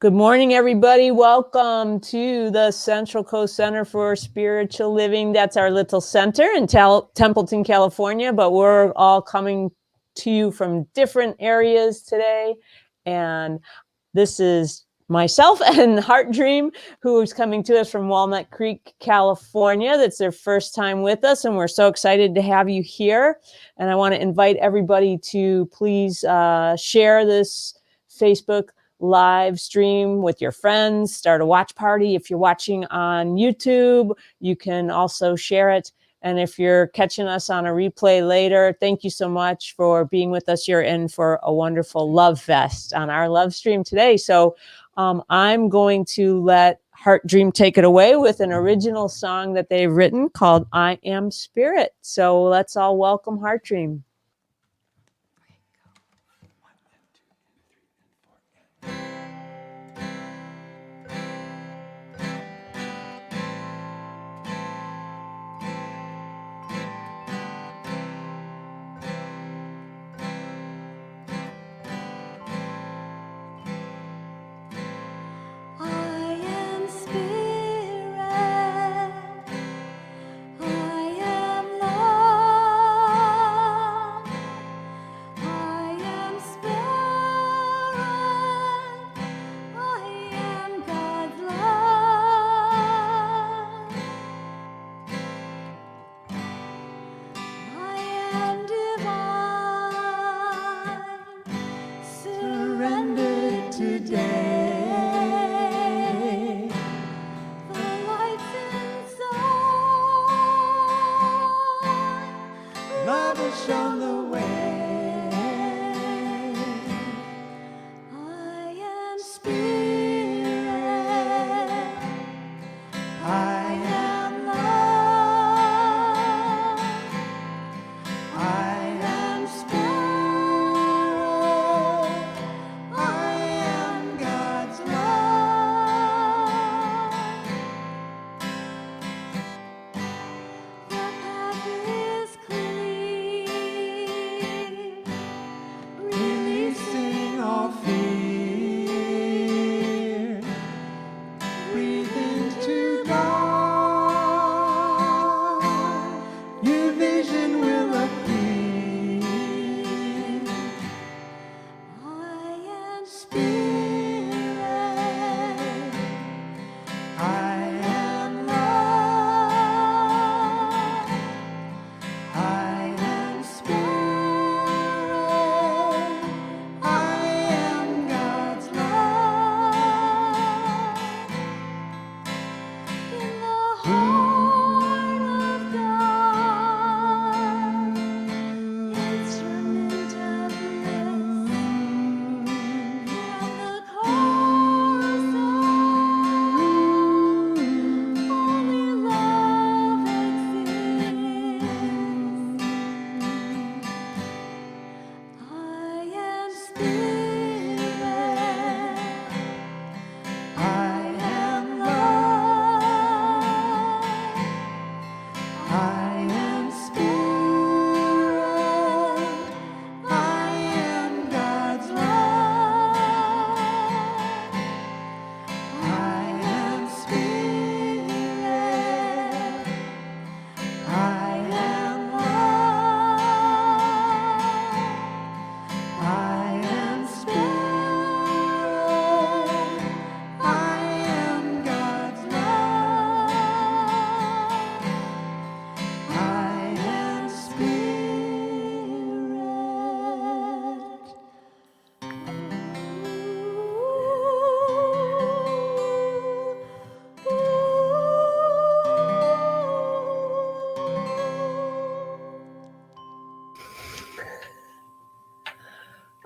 Good morning, everybody. Welcome to the Central Coast Center for Spiritual Living. That's our little center in Templeton, California, but we're all coming to you from different areas today. And this is myself and Heartdream, who's coming to us from Walnut Creek, California. That's their first time with us, and we're so excited to have you here. And I want to invite everybody to please share this Facebook live stream with your friends, start a watch party. If you're watching on YouTube, you can also share it. And if you're catching us on a replay later, thank you so much for being with us. You're in for a wonderful love fest on our love stream today. So I'm going to let Heartdream take it away with an original song that they've written called I Am Spirit. So let's all welcome Heartdream.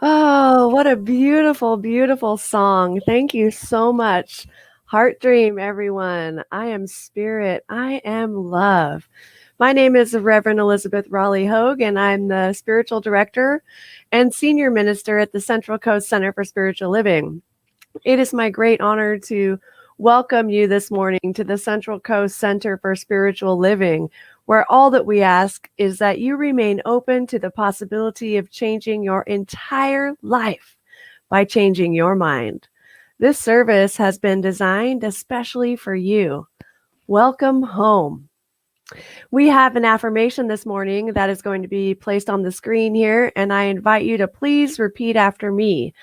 Oh, what a beautiful, beautiful song. Thank you so much. Heartdream, everyone. I am spirit. I am love. My name is Reverend Elizabeth Rowley-Hogue, and I'm the spiritual director and senior minister at the Central Coast Center for Spiritual Living. It is my great honor to welcome you this morning to the Central Coast Center for Spiritual Living, where all that we ask is that you remain open to the possibility of changing your entire life by changing your mind. This service has been designed especially for you. Welcome home. We have an affirmation this morning that is going to be placed on the screen here, and I invite you to please repeat after me.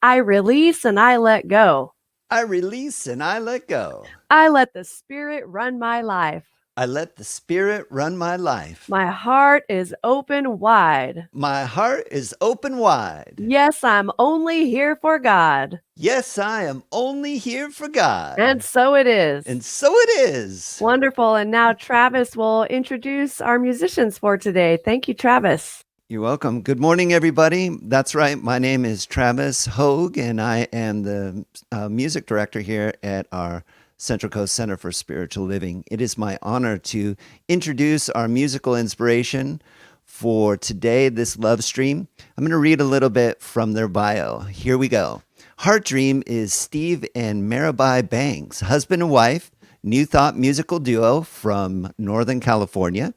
I release and I let go. I release and I let go. I let the Spirit run my life. I let the Spirit run my life. My heart is open wide. My heart is open wide. Yes, I'm only here for God. Yes, I am only here for God. And so it is. And so it is. Wonderful. And now Travis will introduce our musicians for today. Thank you, Travis. You're welcome. Good morning, everybody. That's right. My name is Travis Hogue, and I am the music director here at our Central Coast Center for Spiritual Living. It is my honor to introduce our musical inspiration for today, this love stream. I'm going to read a little bit from their bio. Here we go. Heartdream is Steve and Mirabai Banks, husband and wife, New Thought musical duo from Northern California.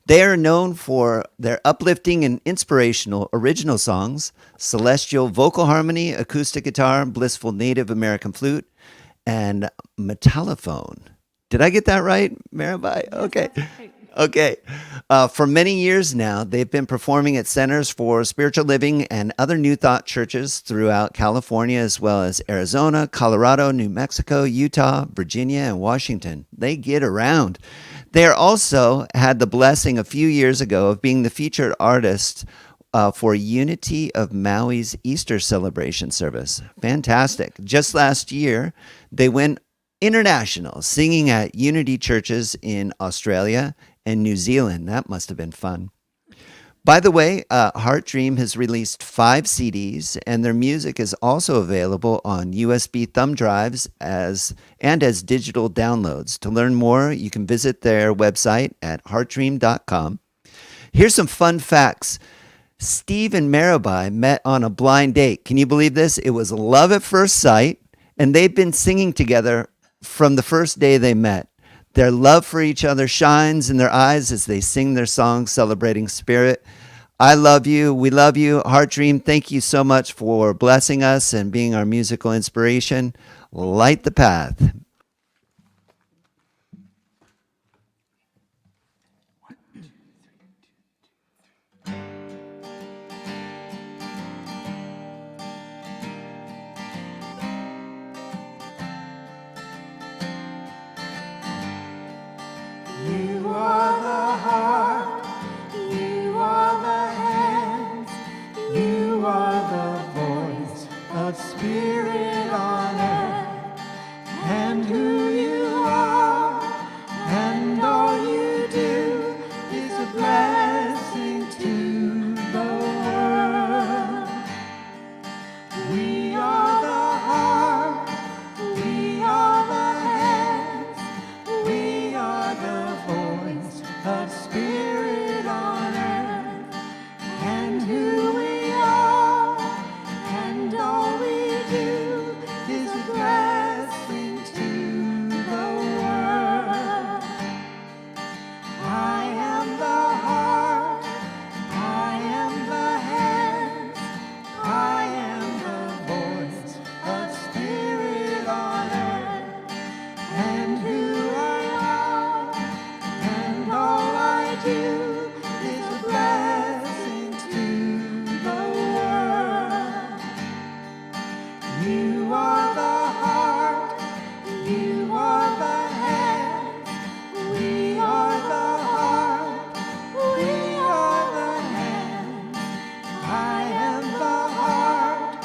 They are known for their uplifting and inspirational original songs, celestial vocal harmony, acoustic guitar, blissful Native American flute, and metallophone. Did I get that right, Mirabai? Okay. Okay. For many years now, they've been performing at centers for spiritual living and other New Thought churches throughout California, as well as Arizona, Colorado, New Mexico, Utah, Virginia, and Washington. They get around. They are also had the blessing a few years ago of being the featured artist for Unity of Maui's Easter celebration service. Fantastic. Just last year, they went international, singing at Unity churches in Australia and New Zealand. That must have been fun. By the way, Heartdream has released 5 CDs, and their music is also available on USB thumb drives as digital downloads. To learn more, you can visit their website at heartdream.com. Here's some fun facts. Steve and Mirabai met on a blind date. Can you believe this? It was love at first sight, and they've been singing together from the first day they met. Their love for each other shines in their eyes as they sing their songs celebrating spirit. I love you. We love you. Heartdream, thank you so much for blessing us and being our musical inspiration. Light the path. You are the heart, you are the hands, you are the voice of spirit on earth, and who you are, and all you do is a blessing to the world. We are the heart, we are the hands, we are the voice of spirit on earth, and who we are, and all we do is a blessing to the world. I am the heart, I am the hands, I am the voice of spirit on earth, and who I am, and all I do is a blessing to the world. You are the heart, you are the hands, we are the heart, we are the hands. I am the heart,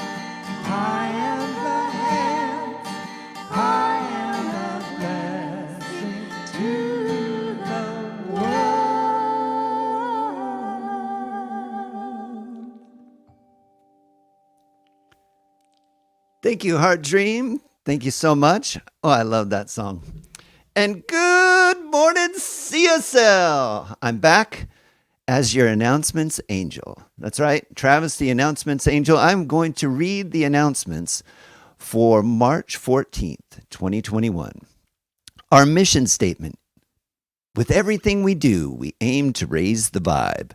I am the hands, I am the blessing to the world. Thank you, Heartdream. Thank you so much. Oh, I love that song. And good morning, CSL. I'm back as your announcements angel. That's right, Travis, the announcements angel. I'm going to read the announcements for March 14th, 2021. Our mission statement. With everything we do, we aim to raise the vibe.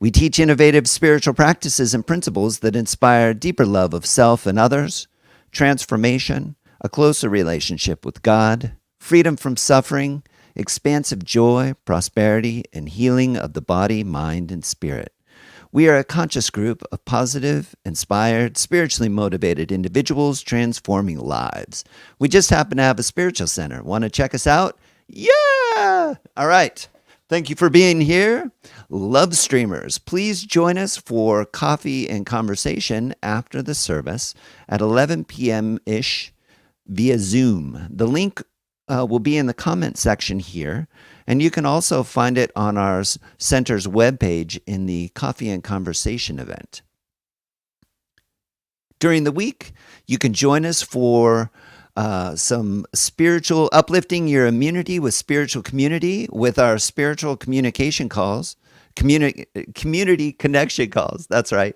We teach innovative spiritual practices and principles that inspire deeper love of self and others, transformation, a closer relationship with God, freedom from suffering, expansive joy, prosperity, and healing of the body, mind, and spirit. We are a conscious group of positive, inspired, spiritually motivated individuals transforming lives. We just happen to have a spiritual center. Want to check us out? Yeah! All right. Thank you for being here. Love streamers, please join us for coffee and conversation after the service at 11 p.m.-ish via Zoom. The link will be in the comment section here, and you can also find it on our center's webpage in the Coffee and Conversation event. During the week, you can join us for some spiritual, uplifting your immunity with spiritual community with our spiritual communication calls, community connection calls. That's right.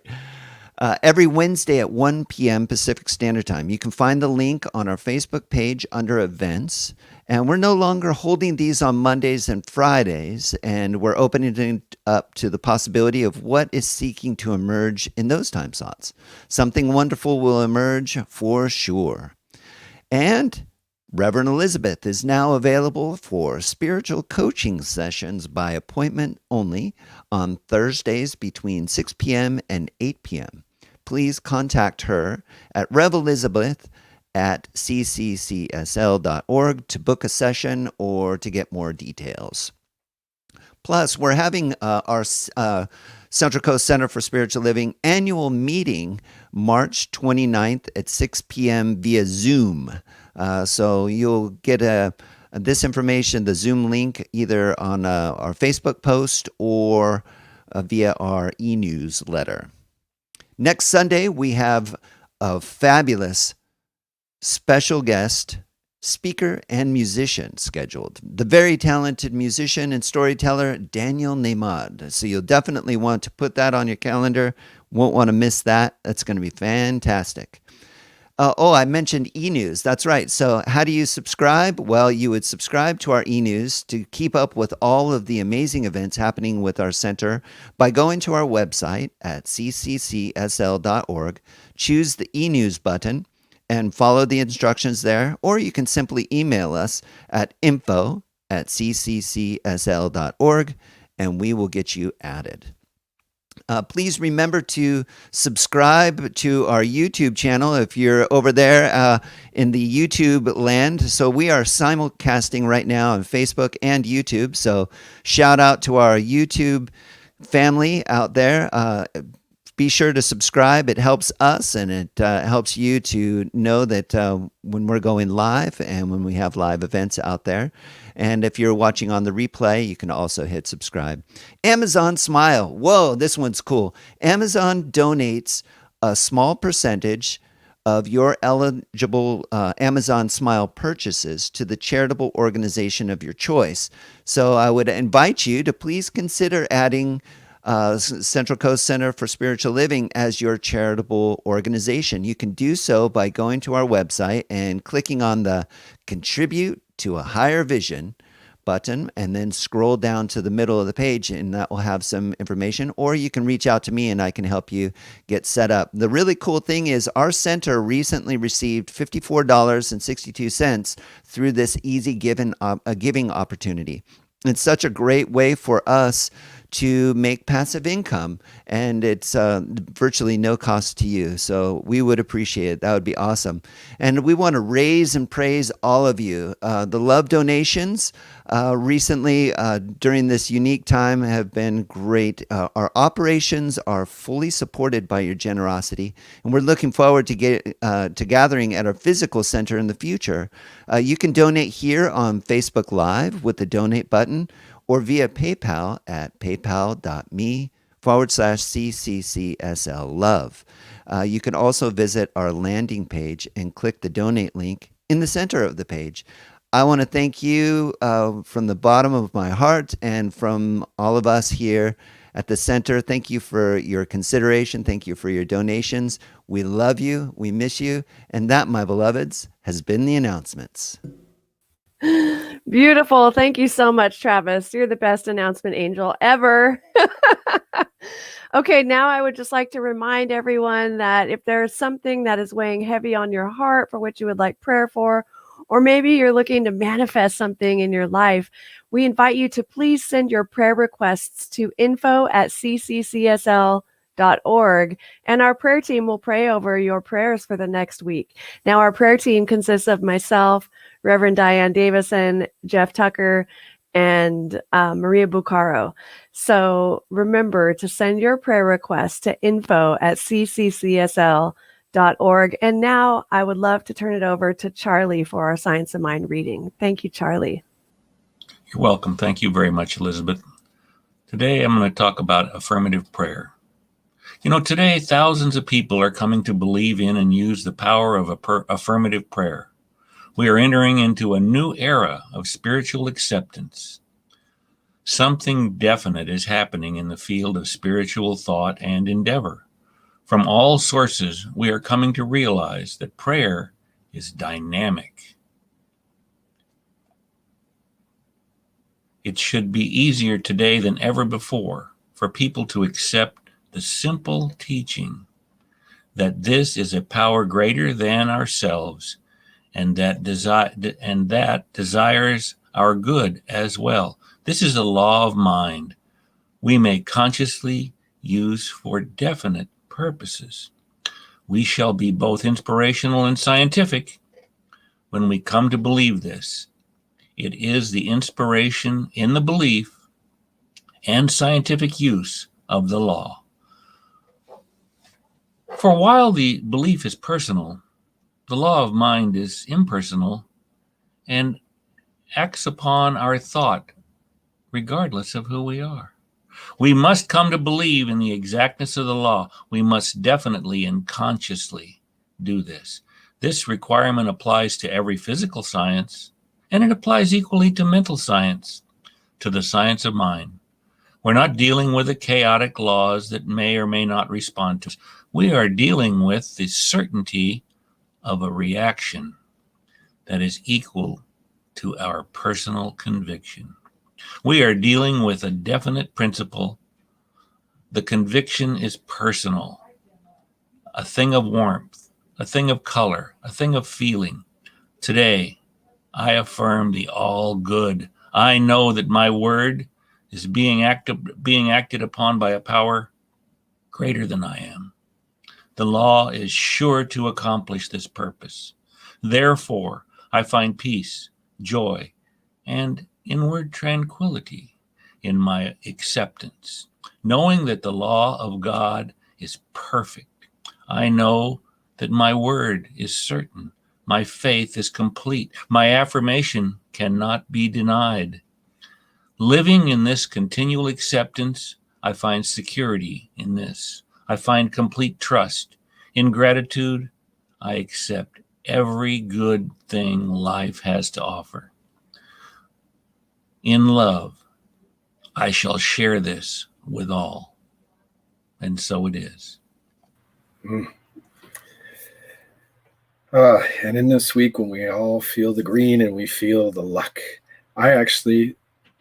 Every Wednesday at 1 p.m. Pacific Standard Time. You can find the link on our Facebook page under events. And we're no longer holding these on Mondays and Fridays, and we're opening it up to the possibility of what is seeking to emerge in those time slots. Something wonderful will emerge for sure. And Reverend Elizabeth is now available for spiritual coaching sessions by appointment only on Thursdays between 6 p.m. and 8 p.m. Please contact her at revelizabeth@cccsl.org to book a session or to get more details. Plus, we're having our Central Coast Center for Spiritual Living annual meeting March 29th at 6 p.m. via Zoom. So you'll get this information, the Zoom link, either on our Facebook post or via our e-newsletter. Next Sunday, we have a fabulous special guest, speaker, and musician scheduled. The very talented musician and storyteller, Daniel Nemad. So you'll definitely want to put that on your calendar. Won't want to miss that. That's going to be fantastic. I mentioned e-news. That's right. So how do you subscribe? Well, you would subscribe to our e-news to keep up with all of the amazing events happening with our center by going to our website at cccsl.org, choose the e-news button, and follow the instructions there. Or you can simply email us at info@cccsl.org, and we will get you added. Please remember to subscribe to our YouTube channel if you're over there in the YouTube land. So we are simulcasting right now on Facebook and YouTube. So shout out to our YouTube family out there. Be sure to subscribe. It helps us, and it helps you to know that when we're going live and when we have live events out there. And if you're watching on the replay, you can also hit subscribe. Amazon Smile. Whoa, this one's cool. Amazon donates a small percentage of your eligible Amazon Smile purchases to the charitable organization of your choice. So I would invite you to please consider adding Central Coast Center for Spiritual Living as your charitable organization. You can do so by going to our website and clicking on the Contribute to a Higher Vision button, and then scroll down to the middle of the page, and that will have some information. Or you can reach out to me and I can help you get set up. The really cool thing is our center recently received $54.62 through this easy giving opportunity. It's such a great way for us to make passive income, and it's virtually no cost to you. So we would appreciate it. That would be awesome. And we want to raise and praise all of you. The love donations recently during this unique time have been great. Our operations are fully supported by your generosity, and we're looking forward to gathering at our physical center in the future. You can donate here on Facebook Live with the donate button, or via PayPal at paypal.me/CCCSL-love. You can also visit our landing page and click the donate link in the center of the page. I want to thank you from the bottom of my heart and from all of us here at the center. Thank you for your consideration. Thank you for your donations. We love you. We miss you. And that, my beloveds, has been the announcements. Beautiful. Thank you so much, Travis. You're the best announcement angel ever. Okay, now I would just like to remind everyone that if there's something that is weighing heavy on your heart for which you would like prayer for, or maybe you're looking to manifest something in your life, we invite you to please send your prayer requests to info@cccsl.org, and our prayer team will pray over your prayers for the next week. Now, our prayer team consists of myself, Reverend Diane Davison, Jeff Tucker, and Maria Bucaro. So remember to send your prayer requests to info@cccsl.org. And now I would love to turn it over to Charlie for our Science of Mind reading. Thank you, Charlie. You're welcome. Thank you very much, Elizabeth. Today I'm going to talk about affirmative prayer. You know, today thousands of people are coming to believe in and use the power of affirmative prayer. We are entering into a new era of spiritual acceptance. Something definite is happening in the field of spiritual thought and endeavor. From all sources, we are coming to realize that prayer is dynamic. It should be easier today than ever before for people to accept the simple teaching that this is a power greater than ourselves and that desires our good as well. This is a law of mind we may consciously use for definite purposes. We shall be both inspirational and scientific when we come to believe this. It is the inspiration in the belief and scientific use of the law. For while the belief is personal, the law of mind is impersonal and acts upon our thought regardless of who we are. We must come to believe in the exactness of the law. We must definitely and consciously do this. This requirement applies to every physical science, and it applies equally to mental science, to the science of mind. We're not dealing with the chaotic laws that may or may not respond to us. We are dealing with the certainty of a reaction that is equal to our personal conviction. We are dealing with a definite principle. The conviction is personal, a thing of warmth, a thing of color, a thing of feeling. Today, I affirm the all good. I know that my word is being acted upon by a power greater than I am. The law is sure to accomplish this purpose. Therefore, I find peace, joy, and inward tranquility in my acceptance, knowing that the law of God is perfect. I know that my word is certain. My faith is complete. My affirmation cannot be denied. Living in this continual acceptance, I find security in this. I find complete trust. In gratitude, I accept every good thing life has to offer. In love, I shall share this with all. And so it is. And in this week, when we all feel the green and we feel the luck, I actually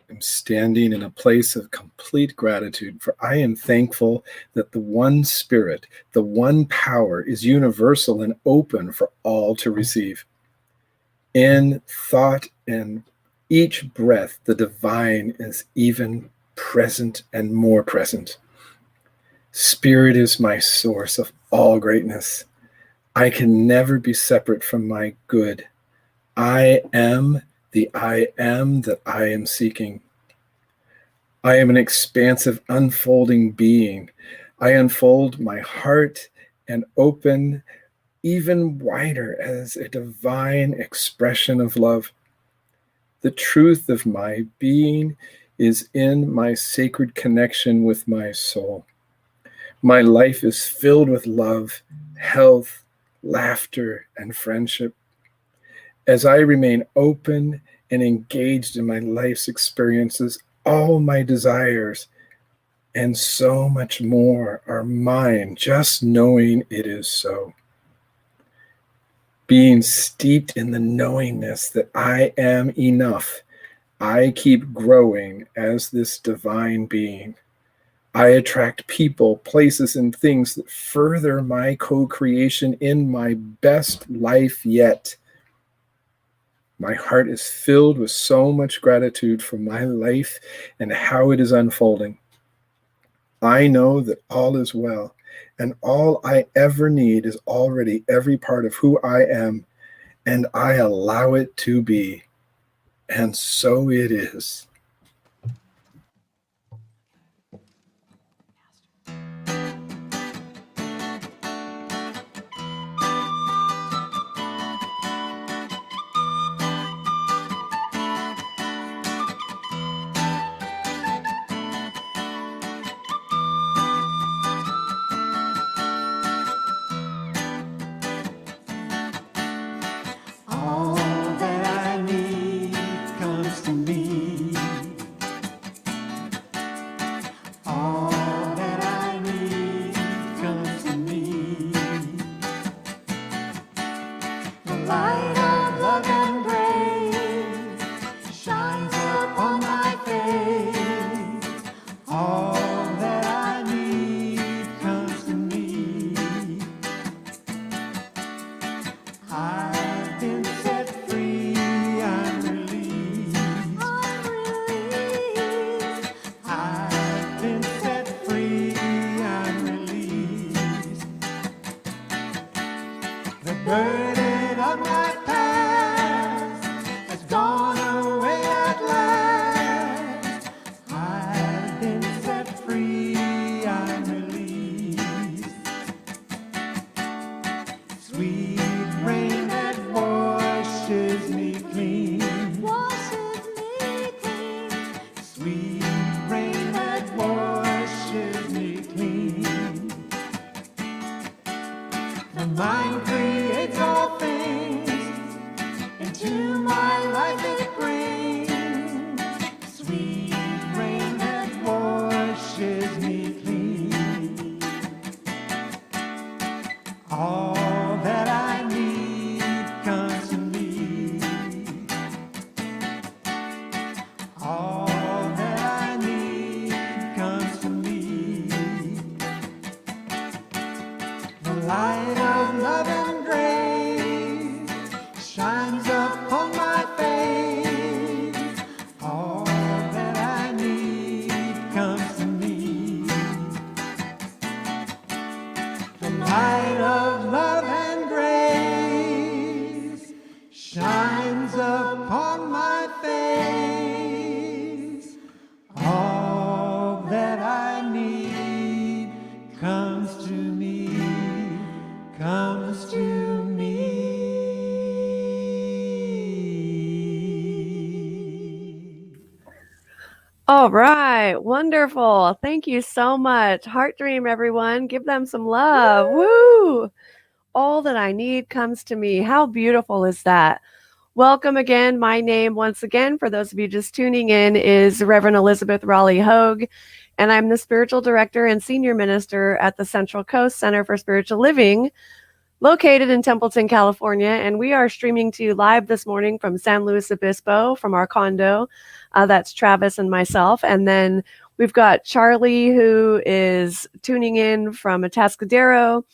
am standing in a place of complete gratitude, for I am thankful that the one spirit, the one power is universal and open for all to receive. In thought and each breath, the divine is even present and more present. Spirit is my source of all greatness. I can never be separate from my good. I am the I am that I am seeking. I am an expansive, unfolding being. I unfold my heart and open even wider as a divine expression of love. The truth of my being is in my sacred connection with my soul. My life is filled with love, health, laughter, and friendship. As I remain open and engaged in my life's experiences, all my desires and so much more are mine, just knowing it is so. Being steeped in the knowingness that I am enough I keep growing as this divine being. I attract people, places, and things that further my co-creation in my best life yet. My heart is filled with so much gratitude for my life and how it is unfolding. I know that all is well, and all I ever need is already every part of who I am, and I allow it to be. And so it is. All that I need comes to me. All that I need comes to me. The light of love and grace shines upon my face. All that I need comes to me. I've been set free, I'm released. I've been set free, I'm released. The burden of my past has gone away at last. I've been set free, I'm released. Sweet rain that washes me clean. Sweet rain that washes me clean. The mind creates all things, into my life it brings. Sweet rain that washes me clean. All that I need comes to me. All that I need comes to me. The light of love and grace shines upon my face. All that I need comes to me. The light of love and grace shines upon my face. All that I need comes to me, comes to me. All right, wonderful. Thank you so much. Heartdream, everyone. Give them some love. Woo! All that I need comes to me. How beautiful is that? Welcome again. My name, once again, for those of you just tuning in, is Reverend Elizabeth Rowley-Hogue, and I'm the spiritual director and senior minister at the Central Coast Center for Spiritual Living, located in Templeton, California. And we are streaming to you live this morning from San Luis Obispo, from our condo. That's Travis and myself. And then we've got Charlie, who is tuning in from Atascadero,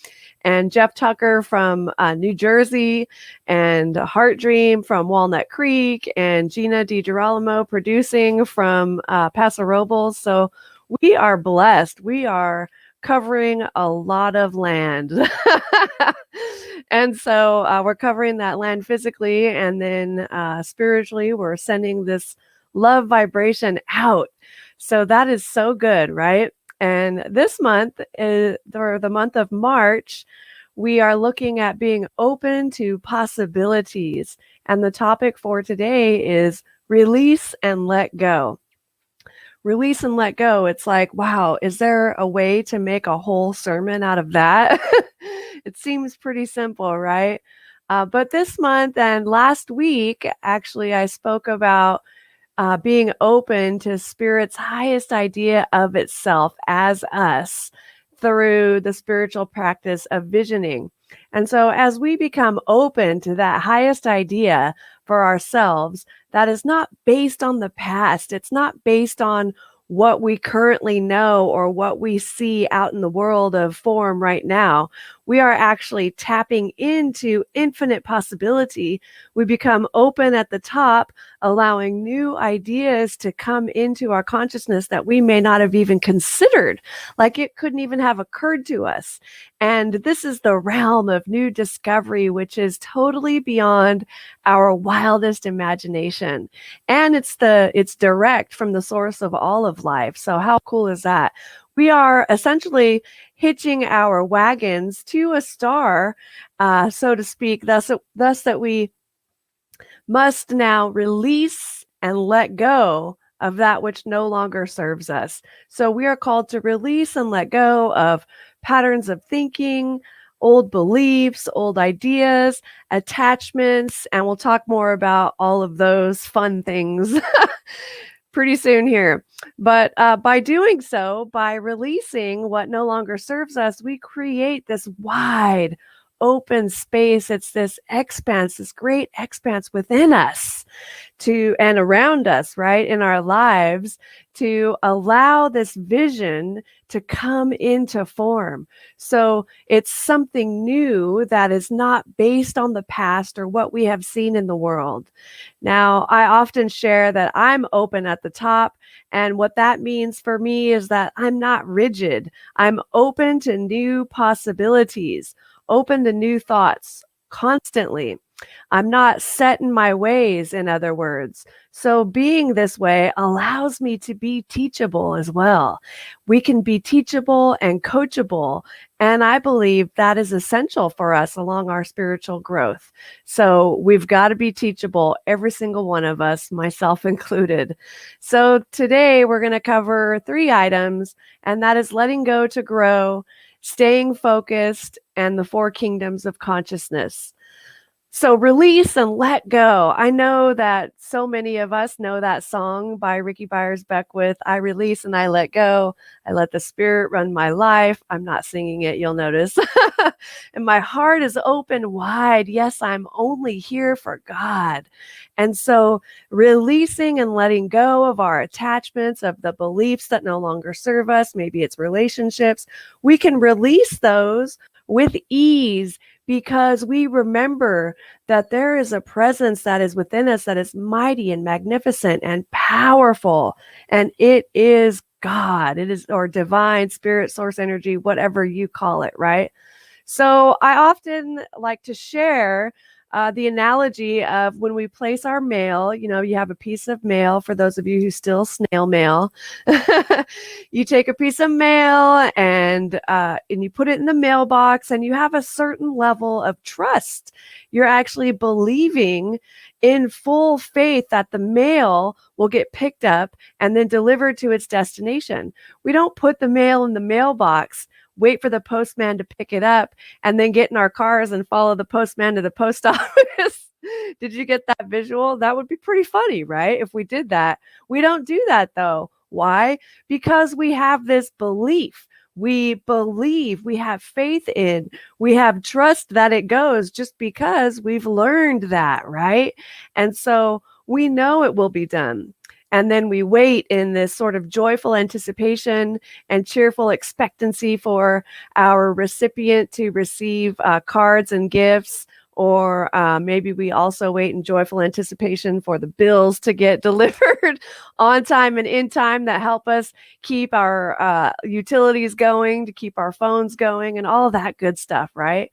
and Jeff Tucker from New Jersey, and Heartdream from Walnut Creek, and Gina DiGirolamo producing from Paso Robles. So we are blessed. We are covering a lot of land. And so we're covering that land physically, and then spiritually, we're sending this love vibration out. So that is so good, right? And this month, or the month of March, we are looking at being open to possibilities. And the topic for today is release and let go. Release and let go. It's like, wow, is there a way to make a whole sermon out of that? It seems pretty simple, right? But this month and last week, actually, I spoke about being open to Spirit's highest idea of itself as us through the spiritual practice of visioning. And so as we become open to that highest idea for ourselves, that is not based on the past, it's not based on what we currently know or what we see out in the world of form right now. We are actually tapping into infinite possibility. We become open at the top, allowing new ideas to come into our consciousness that we may not have even considered, like it couldn't even have occurred to us. And this is the realm of new discovery, which is totally beyond our wildest imagination. And it's direct from the source of all of life. So how cool is that? We are essentially hitching our wagons to a star, so to speak, thus that we must now release and let go of that which no longer serves us. So we are called to release and let go of patterns of thinking, old beliefs, old ideas, attachments, and we'll talk more about all of those fun things pretty soon here. But by doing so, by releasing what no longer serves us, we create this wide open space. It's this expanse, this great expanse within us and around us, right, in our lives, to allow this vision to come into form. So it's something new that is not based on the past or what we have seen in the world. Now, I often share that I'm open at the top, and what that means for me is that I'm not rigid. I'm open to new possibilities, open to new thoughts constantly. I'm not set in my ways, in other words. So being this way allows me to be teachable as well. We can be teachable and coachable. And I believe that is essential for us along our spiritual growth. So we've got to be teachable, every single one of us, myself included. So today we're going to cover 3 items, and that is letting go to grow, staying focused, and the 4 kingdoms of consciousness. So release and let go. I know that so many of us know that song by Ricky Byers-Beckwith, I release and I let go. I let the spirit run my life. I'm not singing it, you'll notice. And my heart is open wide. Yes, I'm only here for God. And so releasing and letting go of our attachments, of the beliefs that no longer serve us, maybe it's relationships, we can release those with ease, because we remember that there is a presence that is within us that is mighty and magnificent and powerful. And it is God. It is, or divine spirit, source energy, whatever you call it, right? So I often like to share the analogy of when we place our mail. You know, you have a piece of mail, for those of you who still snail mail. You take a piece of mail and you put it in the mailbox, and you have a certain level of trust. You're actually believing in full faith that the mail will get picked up and then delivered to its destination. We don't put the mail in the mailbox, wait for the postman to pick it up, and then get in our cars and follow the postman to the post office. Did you get that visual? That would be pretty funny, right? If we did that. We don't do that though. Why? Because we have this belief. We believe, we have faith in, we have trust that it goes, just because we've learned that, right? And so we know it will be done. And then we wait in this sort of joyful anticipation and cheerful expectancy for our recipient to receive cards and gifts. Or maybe we also wait in joyful anticipation for the bills to get delivered on time and in time, that help us keep our utilities going, to keep our phones going, and all that good stuff, right?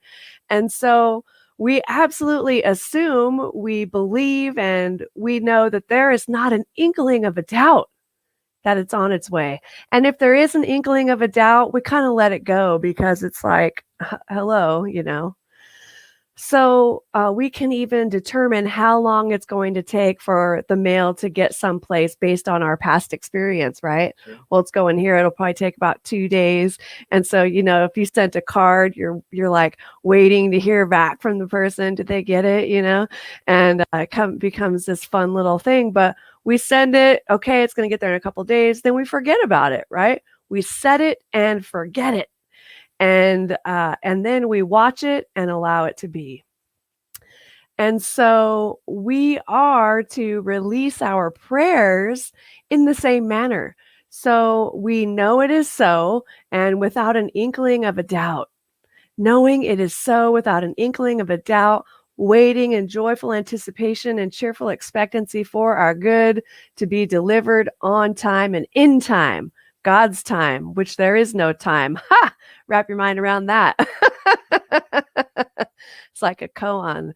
And so we absolutely assume, we believe, and we know that there is not an inkling of a doubt that it's on its way. And if there is an inkling of a doubt, we kind of let it go, because it's like, hello, you know. So we can even determine how long it's going to take for the mail to get someplace based on our past experience, right? Sure. Well, it's going here. It'll probably take about 2 days. And so, you know, if you sent a card, you're like waiting to hear back from the person. Did they get it? You know, and it becomes this fun little thing. But we send it. Okay, it's going to get there in a couple of days. Then we forget about it, right? We set it and forget it. and then we watch it and allow it to be. And so we are to release our prayers in the same manner. So we know it is so, and without an inkling of a doubt, knowing it is so without an inkling of a doubt, waiting in joyful anticipation and cheerful expectancy for our good to be delivered on time and in time, God's time, which there is no time. Ha! Wrap your mind around that. It's like a koan.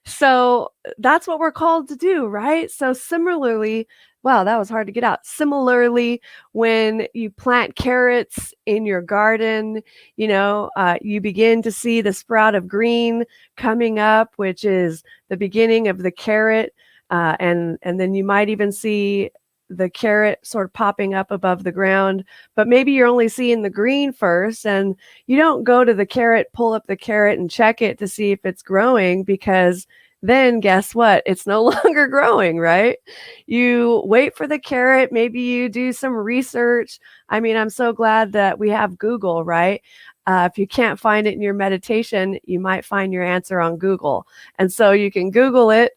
So that's what we're called to do, right? So similarly, wow, that was hard to get out. Similarly, when you plant carrots in your garden, you begin to see the sprout of green coming up, which is the beginning of the carrot. And then you might even see the carrot sort of popping up above the ground, but maybe you're only seeing the green first, and you don't go to the carrot, pull up the carrot and check it to see if it's growing, because then guess what? It's no longer growing, right? You wait for the carrot. Maybe you do some research. I mean, I'm so glad that we have Google, right? If you can't find it in your meditation, you might find your answer on Google. And so you can Google it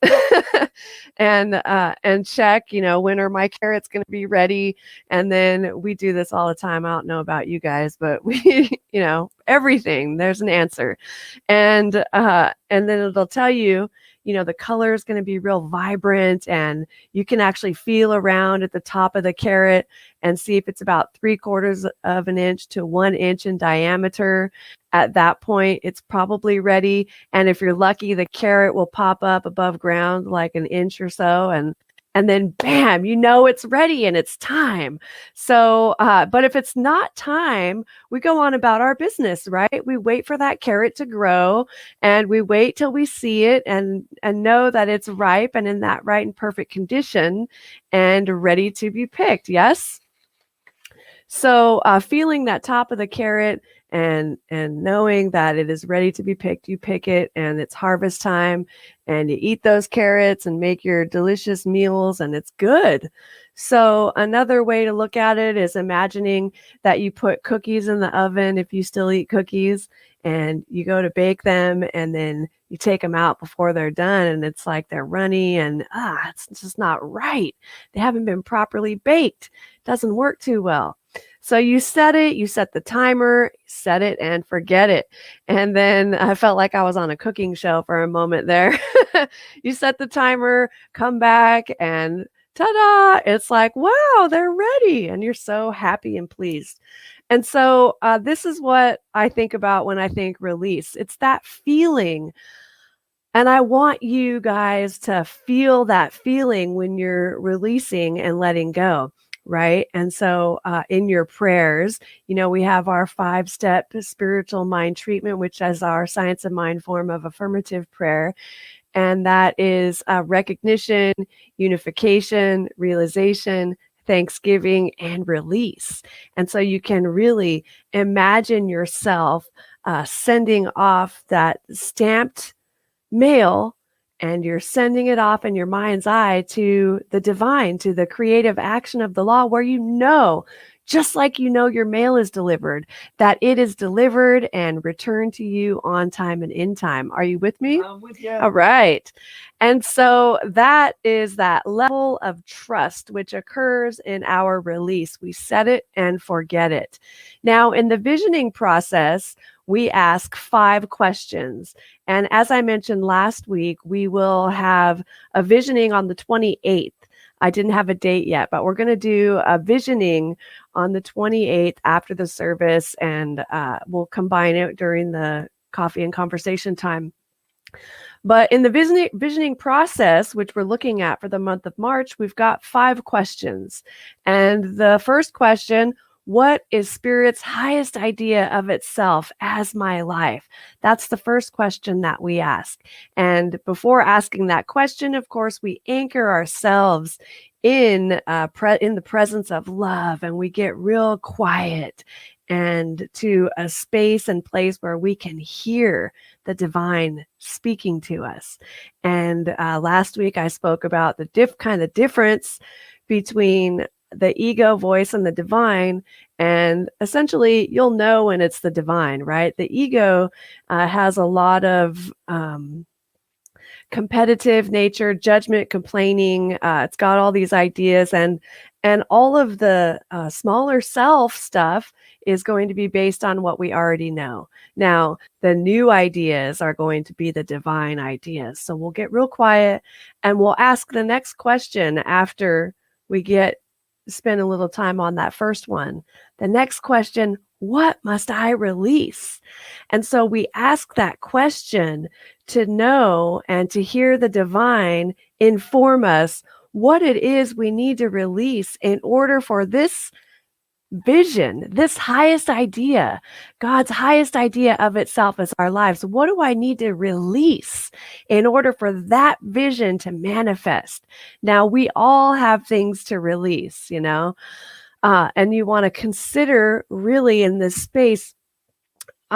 and check, when are my carrots going to be ready? And then we do this all the time. I don't know about you guys, but we, everything, there's an answer. And then it'll tell you, the color is going to be real vibrant, and you can actually feel around at the top of the carrot and see if it's about 3/4 of an inch to 1 inch in diameter. At that point, it's probably ready. And if you're lucky, the carrot will pop up above ground like an inch or so. And then bam, it's ready and it's time. So, but if it's not time, we go on about our business, right? We wait for that carrot to grow, and we wait till we see it and know that it's ripe and in that right and perfect condition and ready to be picked. Yes. So feeling that top of the carrot and knowing that it is ready to be picked, you pick it and it's harvest time, and you eat those carrots and make your delicious meals, and it's good. So another way to look at it is imagining that you put cookies in the oven, if you still eat cookies, and you go to bake them, and then you take them out before they're done, and it's like they're runny and it's just not right. They haven't been properly baked. Doesn't work too well. So you set the timer, set it and forget it. And then I felt like I was on a cooking show for a moment there. You set the timer, come back, and ta-da, it's like, wow, they're ready. And you're so happy and pleased. And so this is what I think about when I think release. It's that feeling. And I want you guys to feel that feeling when you're releasing and letting go. Right. And so in your prayers, we have our 5-step spiritual mind treatment, which is our science of mind form of affirmative prayer. And that is recognition, unification, realization, thanksgiving, and release. And so you can really imagine yourself sending off that stamped mail, and you're sending it off in your mind's eye to the divine, to the creative action of the law, where just like your mail is delivered, that it is delivered and returned to you on time and in time. Are you with me? I'm with you. All right. And so that is that level of trust which occurs in our release. We set it and forget it. Now, in the visioning process, we ask 5 questions. And as I mentioned last week, we will have a visioning on the 28th. I didn't have a date yet, but we're going to do a visioning on the 28th after the service, and we'll combine it during the coffee and conversation time. But in the visioning process, which we're looking at for the month of March, we've got 5 questions. And the first question, what is Spirit's highest idea of itself as my life? That's the first question that we ask. And before asking that question, of course, we anchor ourselves in the presence of love, and we get real quiet and to a space and place where we can hear the divine speaking to us. And last week I spoke about the difference between the ego voice and the divine. And essentially, you'll know when it's the divine, right? The ego has a lot of competitive nature, judgment, complaining. It's got all these ideas, and all of the smaller self stuff is going to be based on what we already know. Now, the new ideas are going to be the divine ideas. So we'll get real quiet and we'll ask the next question after we spend a little time on that first one. The next question, what must I release? And so we ask that question to know and to hear the divine inform us what it is we need to release in order for this vision, this highest idea, God's highest idea of itself as our lives. What do I need to release in order for that vision to manifest? Now, we all have things to release, and you want to consider really in this space,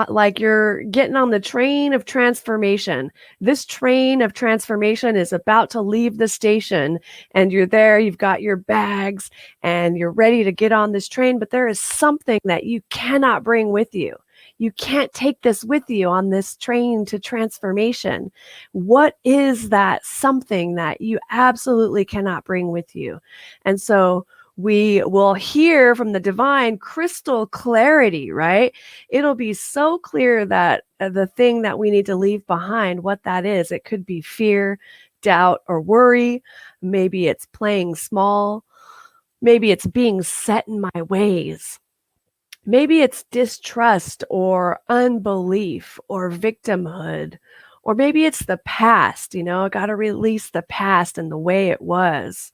like you're getting on the train of transformation. This train of transformation is about to leave the station, and you're there, you've got your bags, and you're ready to get on this train, but there is something that you cannot bring with you. You can't take this with you on this train to transformation. What is that something that you absolutely cannot bring with you? And so we will hear from the divine crystal clarity, right? It'll be so clear that the thing that we need to leave behind, what that is, it could be fear, doubt, or worry. Maybe it's playing small. Maybe it's being set in my ways. Maybe it's distrust or unbelief or victimhood. Or maybe it's the past, I got to release the past and the way it was.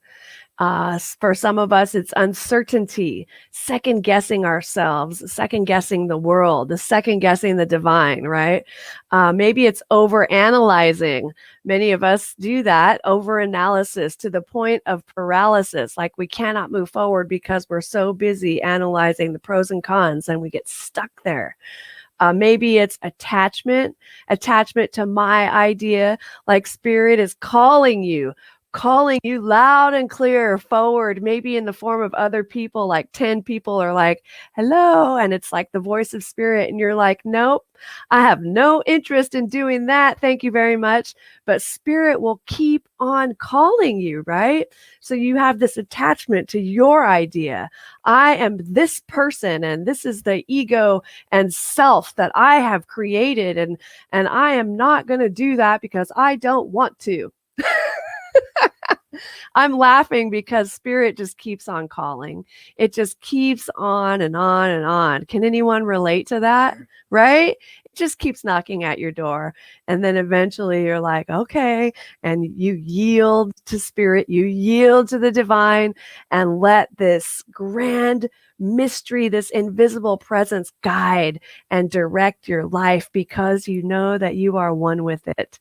For some of us, it's uncertainty, second guessing ourselves, second guessing the world, the second guessing the divine, right? Maybe it's over analyzing. Many of us do that, over analysis to the point of paralysis. Like we cannot move forward because we're so busy analyzing the pros and cons, and we get stuck there. Maybe it's attachment to my idea, like spirit is calling you loud and clear forward, maybe in the form of other people, like 10 people are like, hello. And it's like the voice of spirit. And you're like, nope, I have no interest in doing that. Thank you very much. But spirit will keep on calling you, right? So you have this attachment to your idea. I am this person, and this is the ego and self that I have created. And I am not going to do that because I don't want to. I'm laughing because spirit just keeps on calling. It just keeps on and on and on. Can anyone relate to that? Right? It just keeps knocking at your door. And then eventually you're like, okay. And you yield to spirit, you yield to the divine, and let this grand mystery, this invisible presence guide and direct your life, because you know that you are one with it.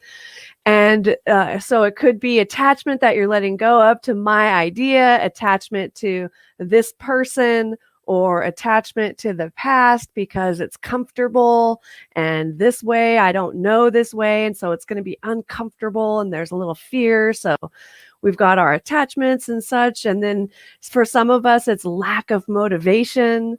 And so it could be attachment that you're letting go of to my idea, attachment to this person, or attachment to the past because it's comfortable, and this way, I don't know this way. And so it's going to be uncomfortable, and there's a little fear. So we've got our attachments and such. And then for some of us, it's lack of motivation.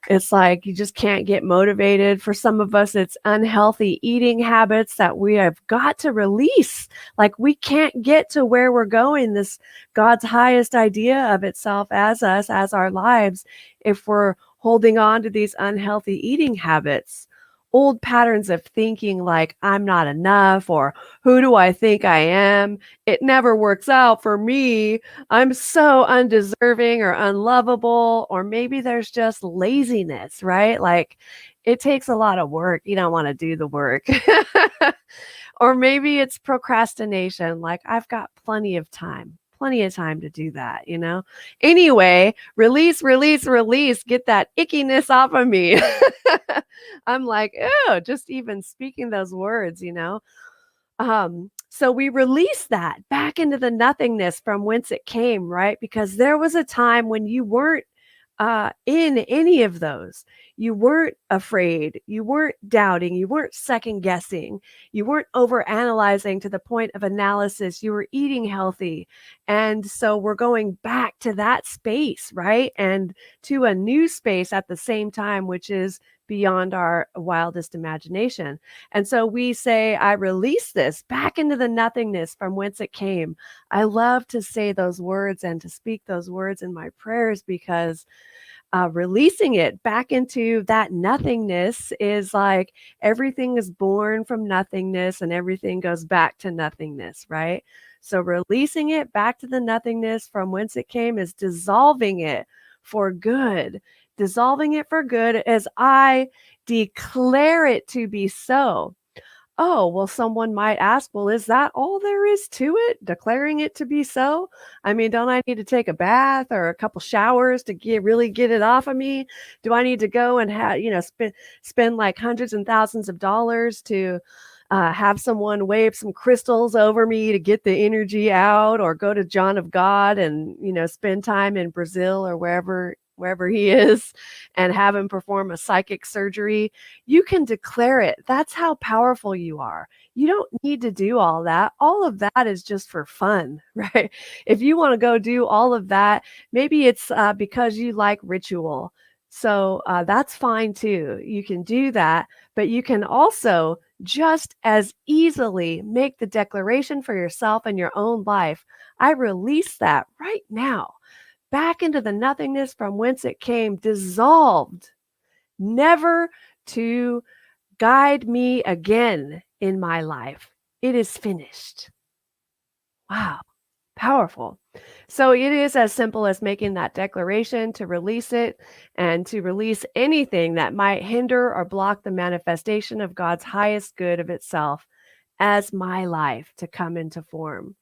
It's like you just can't get motivated. For some of us, it's unhealthy eating habits that we have got to release. Like we can't get to where we're going, this God's highest idea of itself as us, as our lives, if we're holding on to these unhealthy eating habits. Old patterns of thinking like I'm not enough, or who do I think I am? It never works out for me. I'm so undeserving or unlovable. Or maybe there's just laziness, right? Like it takes a lot of work. You don't want to do the work. Or maybe it's procrastination. Like I've got plenty of time to do that, Anyway, release, get that ickiness off of me. I'm like, oh, just even speaking those words, So we release that back into the nothingness from whence it came, right? Because there was a time when you weren't in any of those. you weren't afraid, you weren't doubting, you weren't second guessing, you weren't over analyzing to the point of analysis, you were eating healthy. And so we're going back to that space, right? And to a new space at the same time, which is beyond our wildest imagination. And so we say, I release this back into the nothingness from whence it came. I love to say those words and to speak those words in my prayers, because releasing it back into that nothingness is like everything is born from nothingness and everything goes back to nothingness, right? So releasing it back to the nothingness from whence it came is dissolving it for good. Dissolving it for good as I declare it to be so. Oh, well, someone might ask, well, is that all there is to it? Declaring it to be so? I mean, don't I need to take a bath or a couple showers to really get it off of me? Do I need to go and spend like hundreds and thousands of dollars to have someone wave some crystals over me to get the energy out, or go to John of God and, spend time in Brazil or wherever he is and have him perform a psychic surgery? You can declare it. That's how powerful you are. You don't need to do all that. All of that is just for fun, right? If you want to go do all of that, maybe it's because you like ritual. So that's fine too. You can do that, but you can also just as easily make the declaration for yourself and your own life. I release that right now back into the nothingness from whence it came, dissolved, never to guide me again in my life. It is finished. Wow, powerful. So it is as simple as making that declaration to release it, and to release anything that might hinder or block the manifestation of God's highest good of itself as my life to come into form.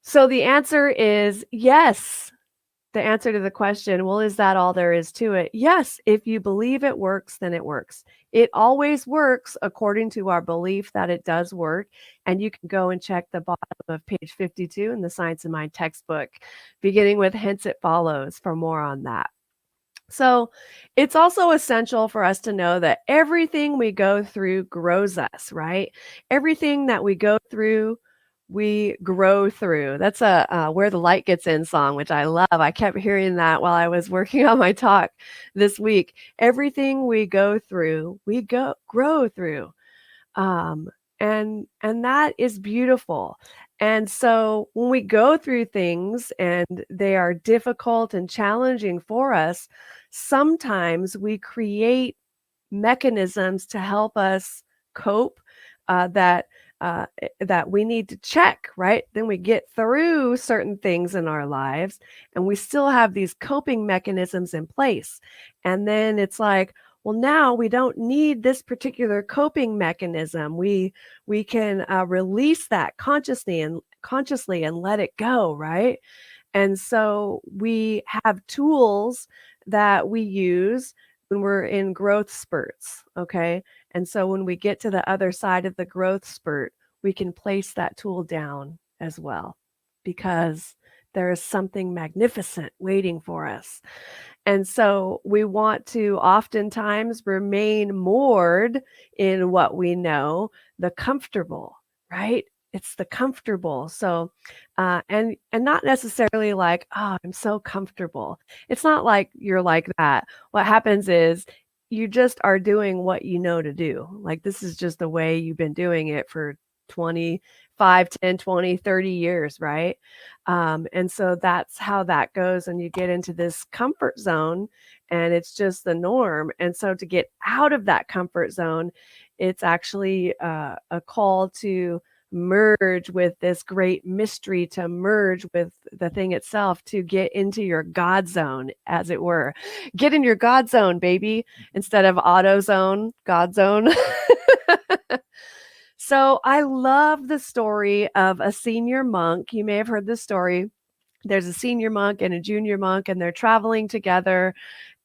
So the answer is yes. The answer to the question, well, is that all there is to it? Yes, if you believe it works, then it works. It always works according to our belief that it does work. And you can go and check the bottom of page 52 in the Science of Mind textbook, beginning with hence it follows, for more on that. So it's also essential for us to know that everything we go through grows us, right? Everything that we go through, we grow through. That's a Where the Light Gets In song, which I love. I kept hearing that while I was working on my talk this week. Everything we go through, we grow through. And that is beautiful. And so when we go through things and they are difficult and challenging for us, sometimes we create mechanisms to help us cope that we need to check, right? Then we get through certain things in our lives and we still have these coping mechanisms in place. And then it's like, well, now we don't need this particular coping mechanism. We can release that consciously and let it go, right? And so we have tools that we use when we're in growth spurts, okay? And so when we get to the other side of the growth spurt, we can place that tool down as well, because there is something magnificent waiting for us. And so we want to oftentimes remain moored in what we know, the comfortable, right? It's the comfortable. So, and not necessarily like, oh, I'm so comfortable. It's not like you're like that. What happens is you just are doing what you know to do. Like, this is just the way you've been doing it for 25, 10, 20, 30 years, right? And so that's how that goes. And you get into this comfort zone and it's just the norm. And so to get out of that comfort zone, it's actually a call to merge with this great mystery, to merge with the thing itself, to get into your God zone, as it were. Get in your God zone, baby, instead of auto zone, God zone. So I love the story of a senior monk. You may have heard this story. There's a senior monk and a junior monk, and they're traveling together.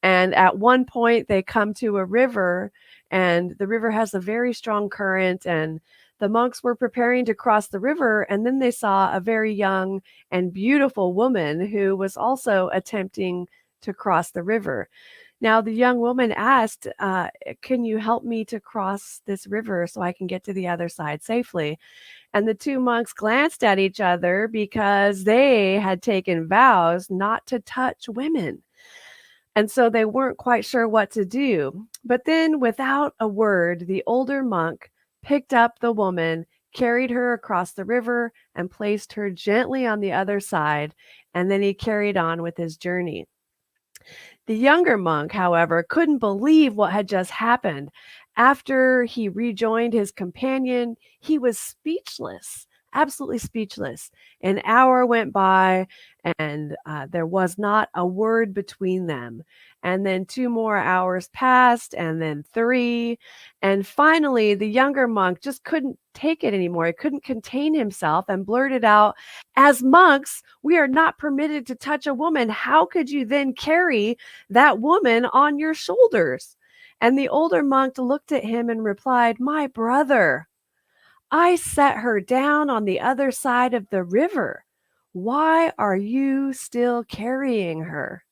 And at one point, they come to a river, and the river has a very strong current, and the monks were preparing to cross the river, and then they saw a very young and beautiful woman who was also attempting to cross the river. Now, the young woman asked, can you help me to cross this river so I can get to the other side safely? And the two monks glanced at each other because they had taken vows not to touch women. And so they weren't quite sure what to do. But then, without a word, the older monk picked up the woman, carried her across the river, and placed her gently on the other side. And then he carried on with his journey. The younger monk, however, couldn't believe what had just happened. After he rejoined his companion, he was speechless, absolutely speechless. An hour went by, and there was not a word between them. And then 2 more hours passed, and then 3. And finally, the younger monk just couldn't take it anymore. He couldn't contain himself and blurted out, "As monks, we are not permitted to touch a woman. How could you then carry that woman on your shoulders?" And the older monk looked at him and replied, "My brother, I set her down on the other side of the river. Why are you still carrying her?"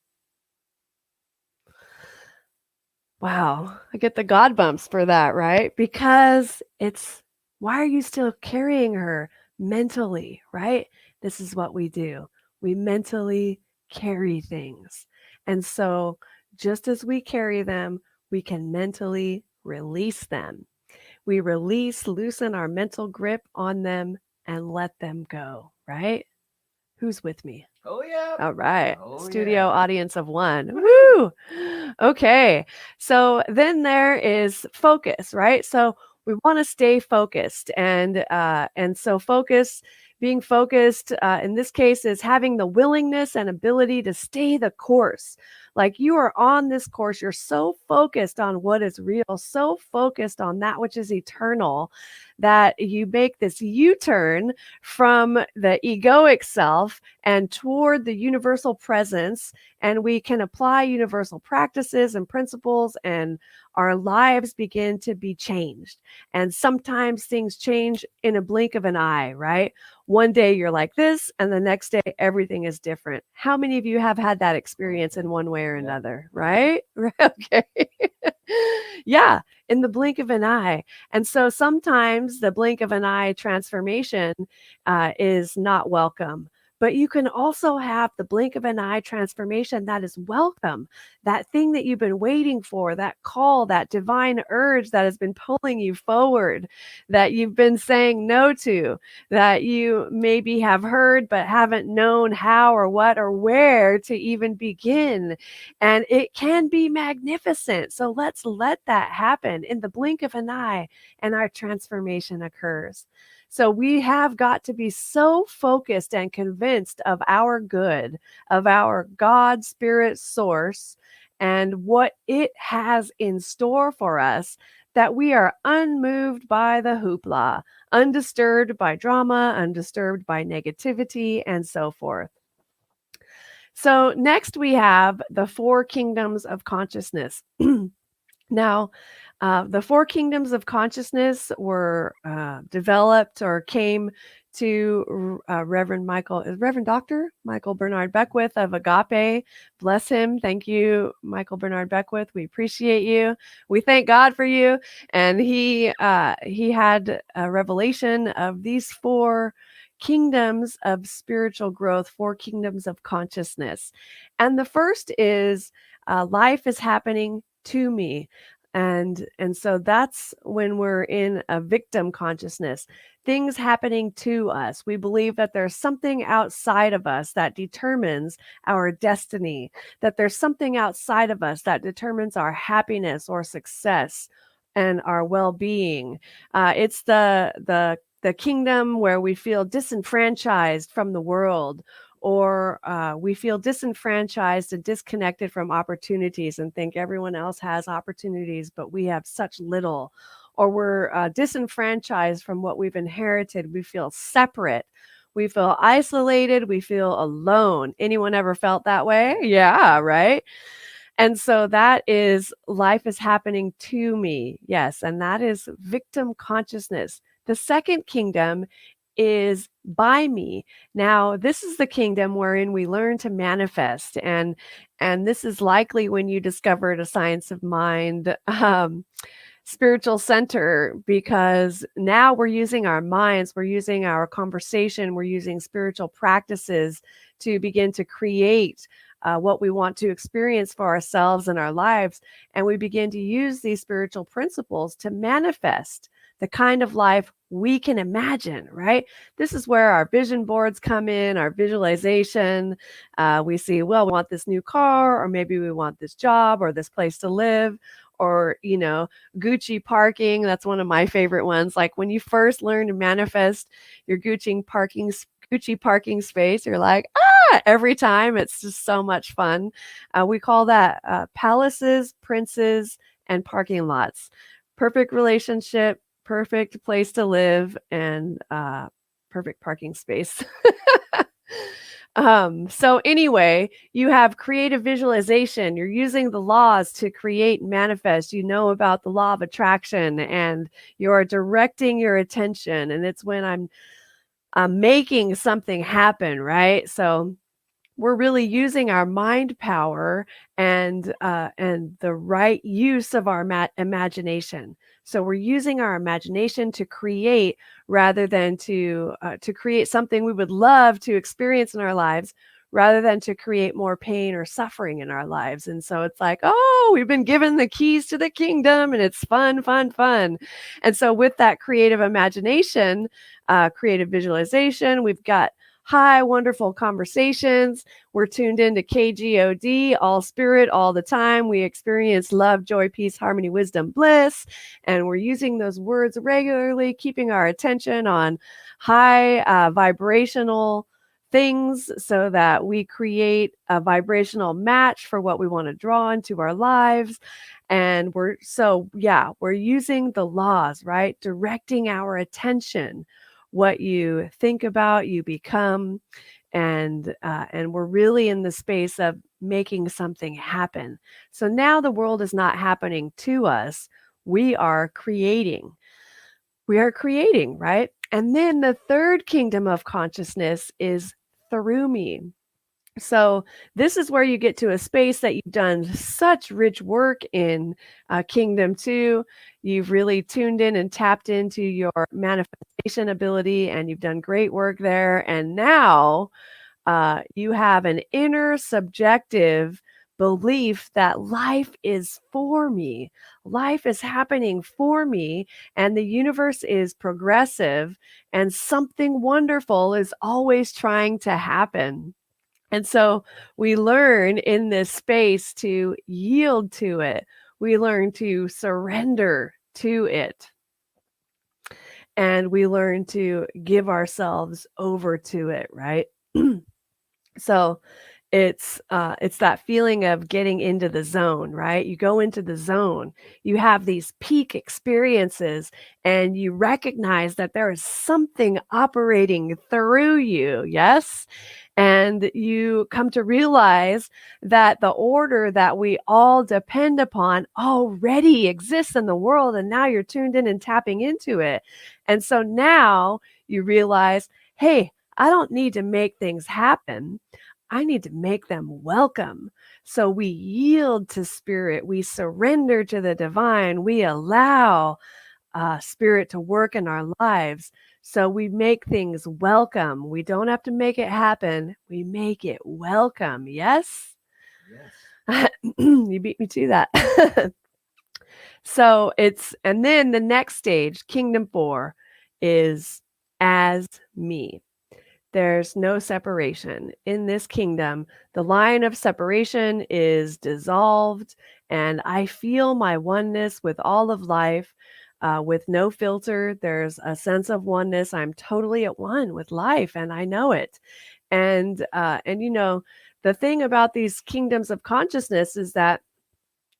Wow, I get the God bumps for that, right? Because it's, why are you still carrying her mentally, right? This is what we do. We mentally carry things. And so just as we carry them, we can mentally release them. We release, loosen our mental grip on them and let them go, right? Who's with me? Oh, yeah. All right. Oh, Studio yeah. audience of 1. Woo! Okay. So then there is focus, right? So we want to stay focused. And so being focused, in this case, is having the willingness and ability to stay the course. Like you are on this course, you're so focused on what is real, so focused on that which is eternal, that you make this U-turn from the egoic self and toward the universal presence. And we can apply universal practices and principles, and our lives begin to be changed. And sometimes things change in a blink of an eye, right? One day you're like this, and the next day everything is different. How many of you have had that experience in one way or another, right? Okay. Yeah, in the blink of an eye. And so sometimes the blink of an eye transformation is not welcome. But you can also have the blink of an eye transformation that is welcome. That thing that you've been waiting for, that call, that divine urge that has been pulling you forward, that you've been saying no to, that you maybe have heard but haven't known how or what or where to even begin. And it can be magnificent. So let's let that happen in the blink of an eye, and our transformation occurs. So we have got to be so focused and convinced of our good, of our God spirit source, and what it has in store for us, that we are unmoved by the hoopla, undisturbed by drama, undisturbed by negativity, and so forth. So next we have the 4 kingdoms of consciousness. Now, the 4 kingdoms of consciousness were developed or came to Reverend Dr. Michael Bernard Beckwith of Agape. Bless him. Thank you, Michael Bernard Beckwith. We appreciate you. We thank God for you. And he had a revelation of these 4 kingdoms of spiritual growth, 4 kingdoms of consciousness. And the first is life is happening to me. And so that's when we're in a victim consciousness, things happening to us. We believe that there's something outside of us that determines our destiny, that there's something outside of us that determines our happiness or success and our well-being. It's the kingdom where we feel disenfranchised from the world, or we feel disenfranchised and disconnected from opportunities and think everyone else has opportunities, but we have such little. Or we're disenfranchised from what we've inherited. We feel separate. We feel isolated. We feel alone. Anyone ever felt that way? Yeah, right? And so that is life is happening to me. Yes, and that is victim consciousness. The second kingdom is by me. Now, this is the kingdom wherein we learn to manifest, and this is likely when you discovered a science of mind spiritual center, because now we're using our minds, we're using our conversation, we're using spiritual practices to begin to create what we want to experience for ourselves and our lives. And we begin to use these spiritual principles to manifest the kind of life we can imagine, right? This is where our vision boards come in, our visualization. We see, well, we want this new car, or maybe we want this job or this place to live, or, Gucci parking. That's one of my favorite ones. Like when you first learn to manifest your Gucci parking space, you're like, every time. It's just so much fun. We call that palaces, princes, and parking lots. Perfect relationship, perfect place to live, and perfect parking space. So anyway, you have creative visualization. You're using the laws to create and manifest. You know about the law of attraction, and you're directing your attention. And it's when I'm making something happen, right? So we're really using our mind power and the right use of our imagination. So we're using our imagination to create, rather than to create something we would love to experience in our lives, rather than to create more pain or suffering in our lives. And so it's like, oh, we've been given the keys to the kingdom, and it's fun, fun, fun. And so with that creative imagination, creative visualization, we've got high, wonderful conversations. We're tuned into KGOD, all spirit, all the time. We experience love, joy, peace, harmony, wisdom, bliss. And we're using those words regularly, keeping our attention on high vibrational things, so that we create a vibrational match for what we want to draw into our lives. And we're using the laws, right? Directing our attention. What you think about, you become, and we're really in the space of making something happen. So now the world is not happening to us. We are creating. We are creating, right? And then the third kingdom of consciousness is through me. So this is where you get to a space that you've done such rich work in, Kingdom 2. You've really tuned in and tapped into your manifestation ability, and you've done great work there. And now you have an inner subjective belief that life is for me. Life is happening for me, and the universe is progressive, and something wonderful is always trying to happen. And so we learn in this space to yield to it. We learn to surrender to it. And we learn to give ourselves over to it, right? So it's that feeling of getting into the zone, right? You go into the zone, you have these peak experiences, and you recognize that there is something operating through you. Yes. And you come to realize that the order that we all depend upon already exists in the world. And now you're tuned in and tapping into it. And so now you realize, hey, I don't need to make things happen. I need to make them welcome. So we yield to spirit. We surrender to the divine. We allow spirit to work in our lives. So we make things welcome. We don't have to make it happen. We make it welcome. Yes? Yes. You beat me to that. So and then the next stage, Kingdom 4, is as me. There's no separation. In this kingdom, the line of separation is dissolved, and I feel my oneness with all of life. With no filter, there's a sense of oneness. I'm totally at one with life, and I know it. And the thing about these kingdoms of consciousness is that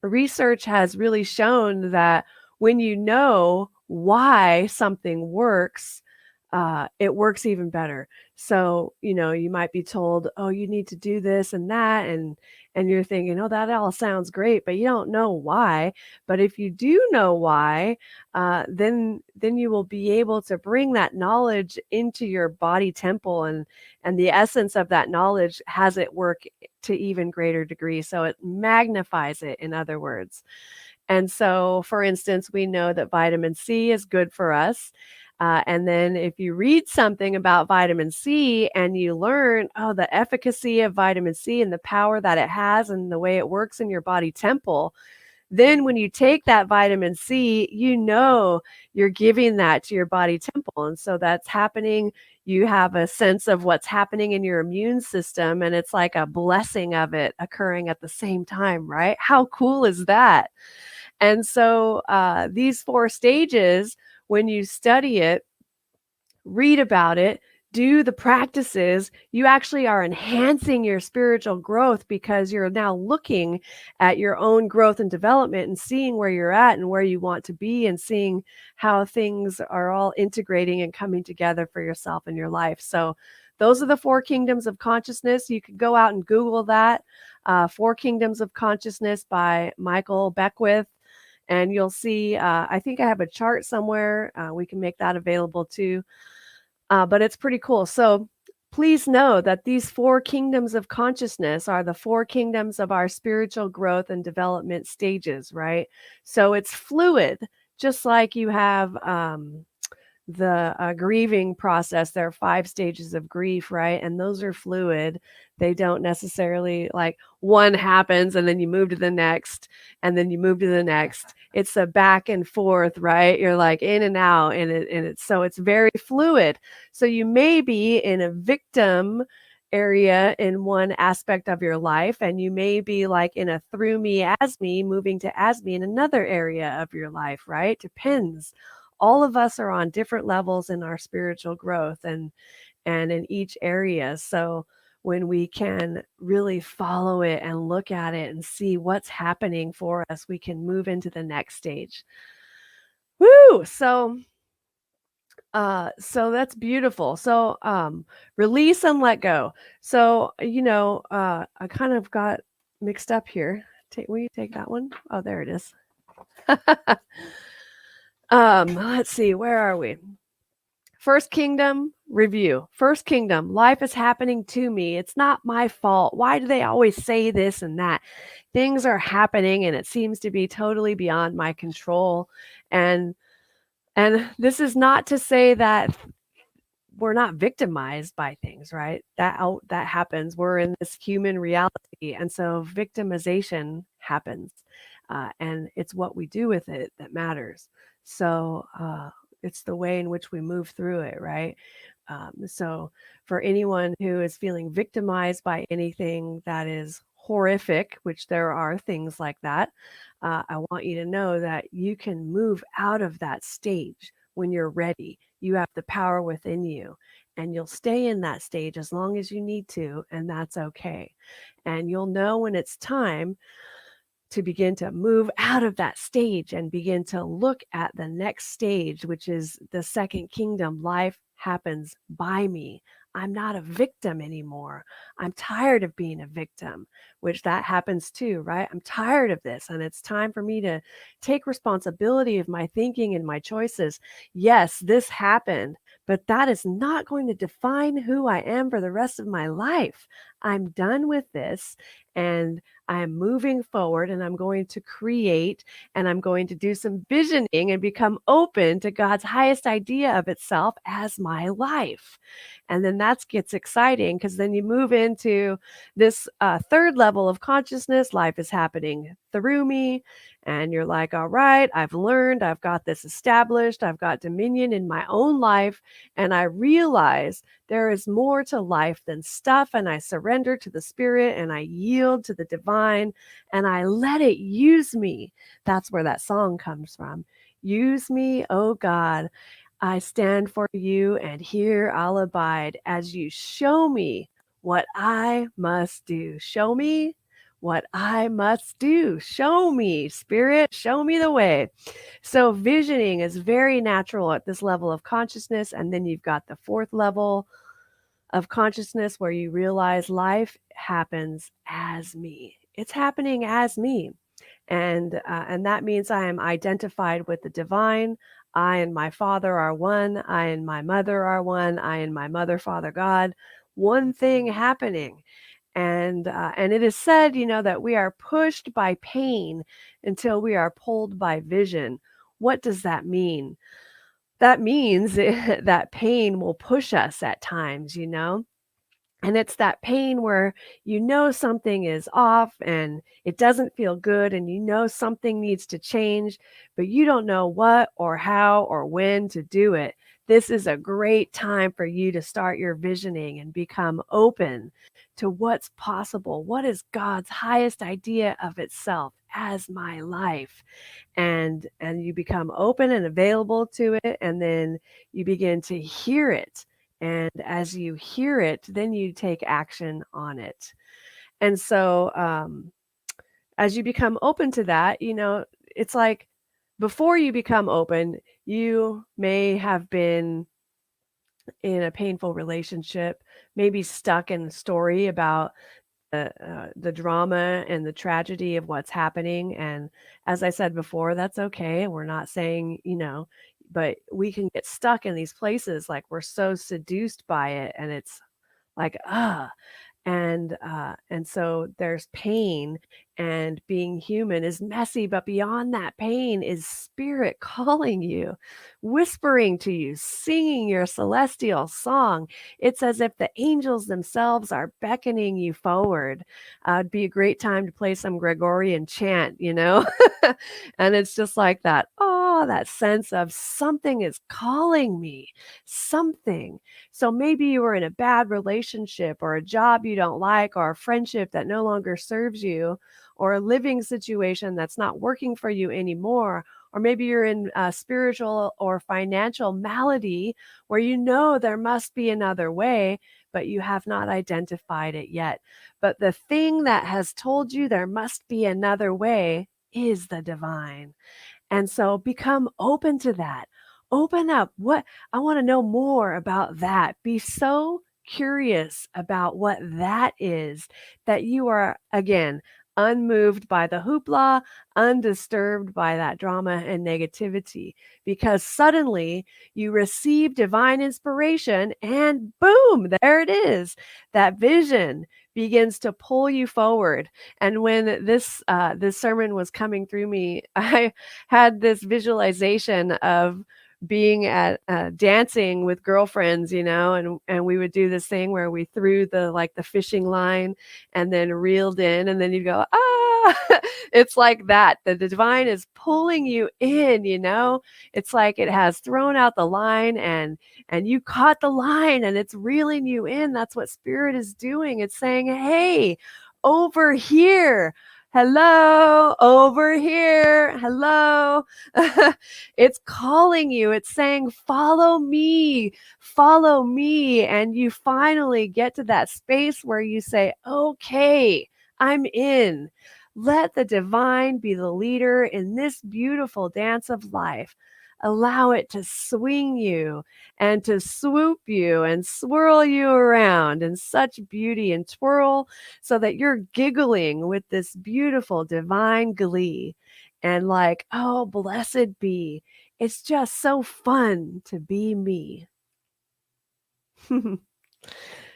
research has really shown that when you know why something works, it works even better. So, you might be told, oh, you need to do this and that. And you're thinking, oh, that all sounds great, but you don't know why. But if you do know why, then you will be able to bring that knowledge into your body temple, and the essence of that knowledge has it work to even greater degree. So it magnifies it, in other words. And so, for instance, we know that vitamin C is good for us. And then if you read something about vitamin C and you learn, oh, the efficacy of vitamin C and the power that it has and the way it works in your body temple, then when you take that vitamin C, you're giving that to your body temple. And so that's happening. You have a sense of what's happening in your immune system, and it's like a blessing of it occurring at the same time, right? How cool is that? And so these 4 stages, when you study it, read about it, do the practices, you actually are enhancing your spiritual growth, because you're now looking at your own growth and development and seeing where you're at and where you want to be, and seeing how things are all integrating and coming together for yourself and your life. So those are the 4 kingdoms of consciousness. You could go out and Google that, 4 Kingdoms of Consciousness by Michael Beckwith. And you'll see, I think I have a chart somewhere. We can make that available too. But it's pretty cool. So please know that these 4 kingdoms of consciousness are the 4 kingdoms of our spiritual growth and development stages, right? So it's fluid, just like you have the grieving process. There are 5 stages of grief, right? And those are fluid. They don't necessarily, like, one happens and then you move to the next and then you move to the next. It's a back and forth, right? You're like in and out, and it's very fluid. So you may be in a victim area in one aspect of your life, and you may be like in a through me, as me, moving to as me in another area of your life, right? Depends. All of us are on different levels in our spiritual growth and in each area. So when we can really follow it and look at it and see what's happening for us, we can move into the next stage. Woo! So that's beautiful. So release and let go. So I kind of got mixed up here. Will you take that one? Oh, there it is. Let's see, where are we? First kingdom review. First kingdom, life is happening to me. It's not my fault. Why do they always say this and that? Things are happening and it seems to be totally beyond my control. And this is not to say that we're not victimized by things, right? That happens. We're in this human reality. And so victimization happens. And it's what we do with it that matters. So it's the way in which we move through it, right? So for anyone who is feeling victimized by anything that is horrific, which there are things like that, I want you to know that you can move out of that stage when you're ready. You have the power within you, and you'll stay in that stage as long as you need to, and that's okay. And you'll know when it's time to begin to move out of that stage and begin to look at the next stage, which is the second kingdom. Life happens by me. I'm not a victim anymore. I'm tired of being a victim, which that happens too, right? I'm tired of this, and it's time for me to take responsibility of my thinking and my choices. Yes, this happened, but that is not going to define who I am for the rest of my life. I'm done with this, and I'm moving forward, and I'm going to create, and I'm going to do some visioning and become open to God's highest idea of itself as my life. And then that gets exciting, because then you move into this third level of consciousness. Life is happening through me, and you're like, all right, I've learned, I've got this established, I've got dominion in my own life, and I realize there is more to life than stuff, and I surrender to the Spirit, and I yield to the divine, and I let it use me. That's where that song comes from. Use me, oh God. I stand for you, and here I'll abide as you show me what I must do. Show me what I must do. Show me, Spirit, show me the way. So visioning is very natural at this level of consciousness. And then you've got the fourth level of consciousness where you realize life happens as me. It's happening as me. And that means I am identified with the divine. I and my Father are one. I and my mother are one. I and my mother, Father God, one thing happening. And it is said, that we are pushed by pain until we are pulled by vision. What does that mean? That means that pain will push us at times, And it's that pain where something is off and it doesn't feel good and something needs to change, but you don't know what or how or when to do it. This is a great time for you to start your visioning and become open to what's possible. What is God's highest idea of itself as my life? And you become open and available to it, and then you begin to hear it. And as you hear it, then you take action on it. And so as you become open to that, it's like before you become open, you may have been in a painful relationship, maybe stuck in a story about the drama and the tragedy of what's happening. And as I said before, that's okay. We're not saying, but we can get stuck in these places like we're so seduced by it. And it's like, and so there's pain, and being human is messy, but beyond that pain is spirit calling you, whispering to you, singing your celestial song. It's as if the angels themselves are beckoning you forward. It'd be a great time to play some Gregorian chant, and it's just like that. Oh, that sense of something is calling me, something. So maybe you were in a bad relationship or a job you don't like or a friendship that no longer serves you or a living situation that's not working for you anymore. Or maybe you're in a spiritual or financial malady where there must be another way, but you have not identified it yet. But the thing that has told you there must be another way is the divine. And so become open to that. Open up. What I want to know more about that. Be so curious about what that is, that you are, again, unmoved by the hoopla, undisturbed by that drama and negativity, because suddenly you receive divine inspiration and boom, there it is. That vision begins to pull you forward. And when this sermon was coming through me, I had this visualization of being at dancing with girlfriends, and we would do this thing where we threw the fishing line and then reeled in, and then you'd go, it's like that. The divine is pulling you in, it's like it has thrown out the line and you caught the line and it's reeling you in. That's what spirit is doing. It's saying, hey, over here. Hello, over here. Hello. It's calling you. It's saying, follow me, follow me. And you finally get to that space where you say, okay, I'm in. Let the divine be the leader in this beautiful dance of life. Allow it to swing you and to swoop you and swirl you around in such beauty and twirl so that you're giggling with this beautiful divine glee and like, oh, blessed be. It's just so fun to be me.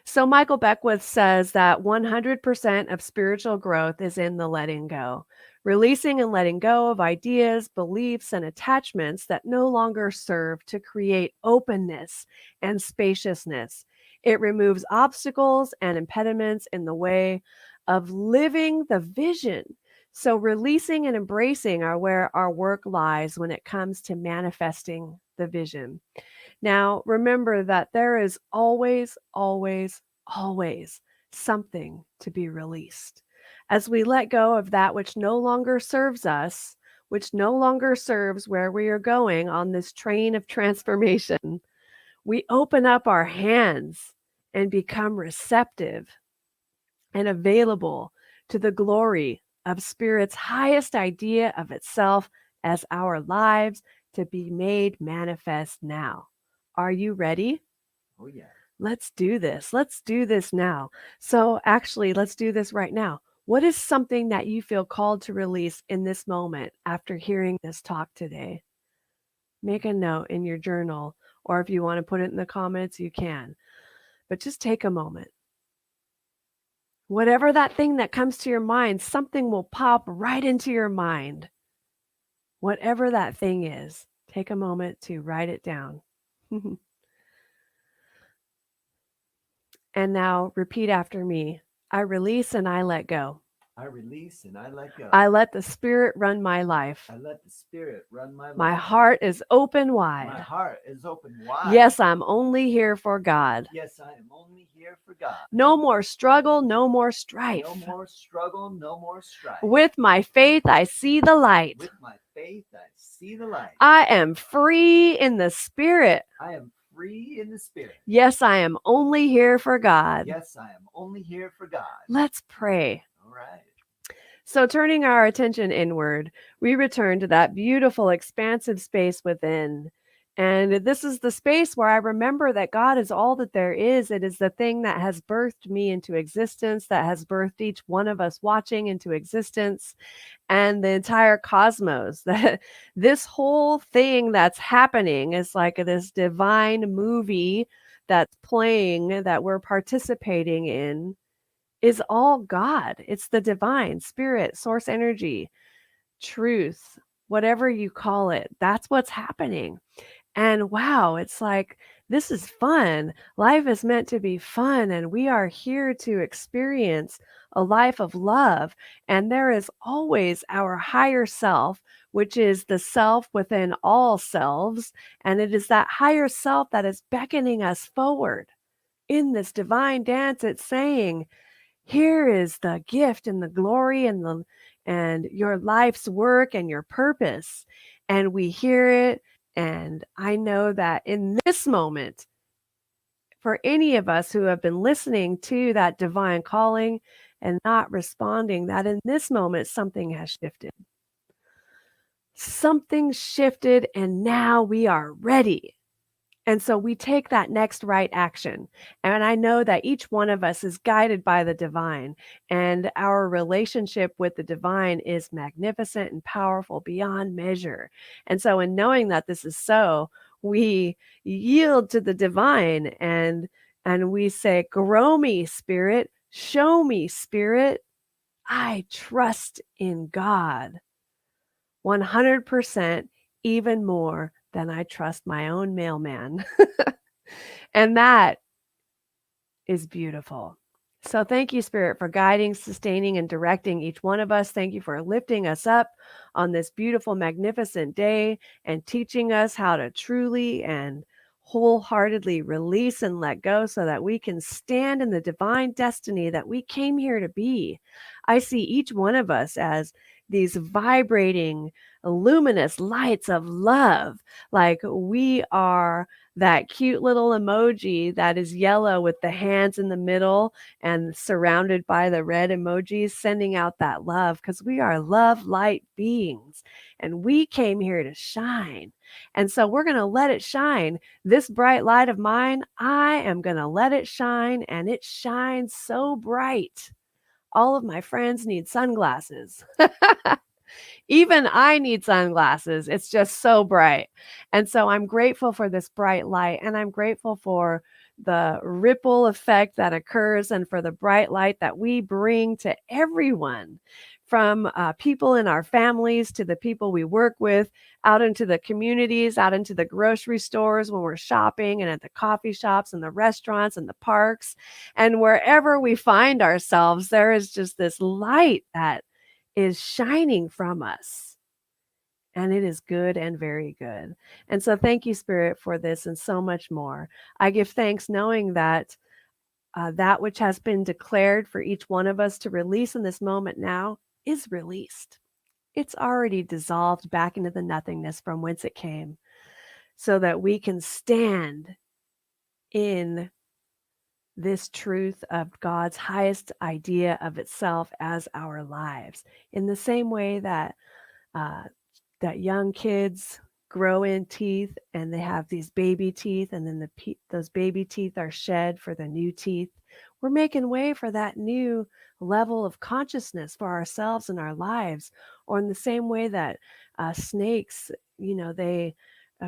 So Michael Beckwith says that 100% of spiritual growth is in the letting go. Releasing and letting go of ideas, beliefs, and attachments that no longer serve to create openness and spaciousness. It removes obstacles and impediments in the way of living the vision. So releasing and embracing are where our work lies when it comes to manifesting the vision. Now, remember that there is always, always, always something to be released. As we let go of that which no longer serves us, which no longer serves where we are going on this train of transformation, we open up our hands and become receptive and available to the glory of Spirit's highest idea of itself as our lives to be made manifest now. Are you ready? Oh, yeah. Let's do this. Let's do this now. So actually, let's do this right now. What is something that you feel called to release in this moment after hearing this talk today? Make a note in your journal, or if you want to put it in the comments, you can. But just take a moment. Whatever that thing that comes to your mind, something will pop right into your mind. Whatever that thing is, take a moment to write it down. And now repeat after me. I release and I let go. I release and I let go. I let the Spirit run my life. I let the Spirit run my life. My heart is open My wide. heart is open wide. Yes, I'm only here for God. Yes, I am only here for God. No more struggle, no more strife. No more struggle, no more strife. With my faith, I see the light. With my faith, I see the light. I am free in the Spirit. I am free in the Spirit. Yes, I am only here for God. Yes, I am only here for God. Let's pray. All right. So, turning our attention inward, we return to that beautiful, expansive space within. And this is the space where I remember that God is all that there is. It is the thing that has birthed me into existence, that has birthed each one of us watching into existence, and the entire cosmos. That this whole thing that's happening is like this divine movie that's playing, that we're participating in, is all God. It's the divine spirit, source energy, truth, whatever you call it. That's what's happening. And wow, it's like, this is fun. Life is meant to be fun, and we are here to experience a life of love. And there is always our higher self, which is the self within all selves. And it is that higher self that is beckoning us forward in this divine dance. It's saying, here is the gift and the glory and your life's work and your purpose. And we hear it. And I know that in this moment, for any of us who have been listening to that divine calling and not responding, that in this moment, something has shifted. Something shifted, and now we are ready. And so we take that next right action. And I know that each one of us is guided by the divine, and our relationship with the divine is magnificent and powerful beyond measure. And so in knowing that this is so, we yield to the divine and we say, grow me, Spirit, show me, Spirit. I trust in God 100%, even more than I trust my own mailman. And that is beautiful. So thank you, Spirit, for guiding, sustaining, and directing each one of us. Thank you for lifting us up on this beautiful, magnificent day and teaching us how to truly and wholeheartedly release and let go so that we can stand in the divine destiny that we came here to be. I see each one of us as these vibrating, luminous lights of love. Like we are that cute little emoji that is yellow with the hands in the middle and surrounded by the red emojis, sending out that love, because we are love light beings and we came here to shine. And so we're going to let it shine. This bright light of mine, I am going to let it shine, and it shines so bright. All of my friends need sunglasses. Even I need sunglasses. It's just so bright. And so I'm grateful for this bright light, and I'm grateful for the ripple effect that occurs and for the bright light that we bring to everyone, from people in our families to the people we work with, out into the communities, out into the grocery stores when we're shopping, and at the coffee shops and the restaurants and the parks. And wherever we find ourselves, there is just this light that is shining from us. And it is good and very good. And so thank you, Spirit, for this and so much more. I give thanks knowing that that which has been declared for each one of us to release in this moment now is released. It's already dissolved back into the nothingness from whence it came, so that we can stand in this truth of God's highest idea of itself as our lives. In the same way that that young kids grow in teeth and they have these baby teeth, and then those baby teeth are shed for the new teeth. We're making way for that new level of consciousness for ourselves and our lives. Or in the same way that snakes, they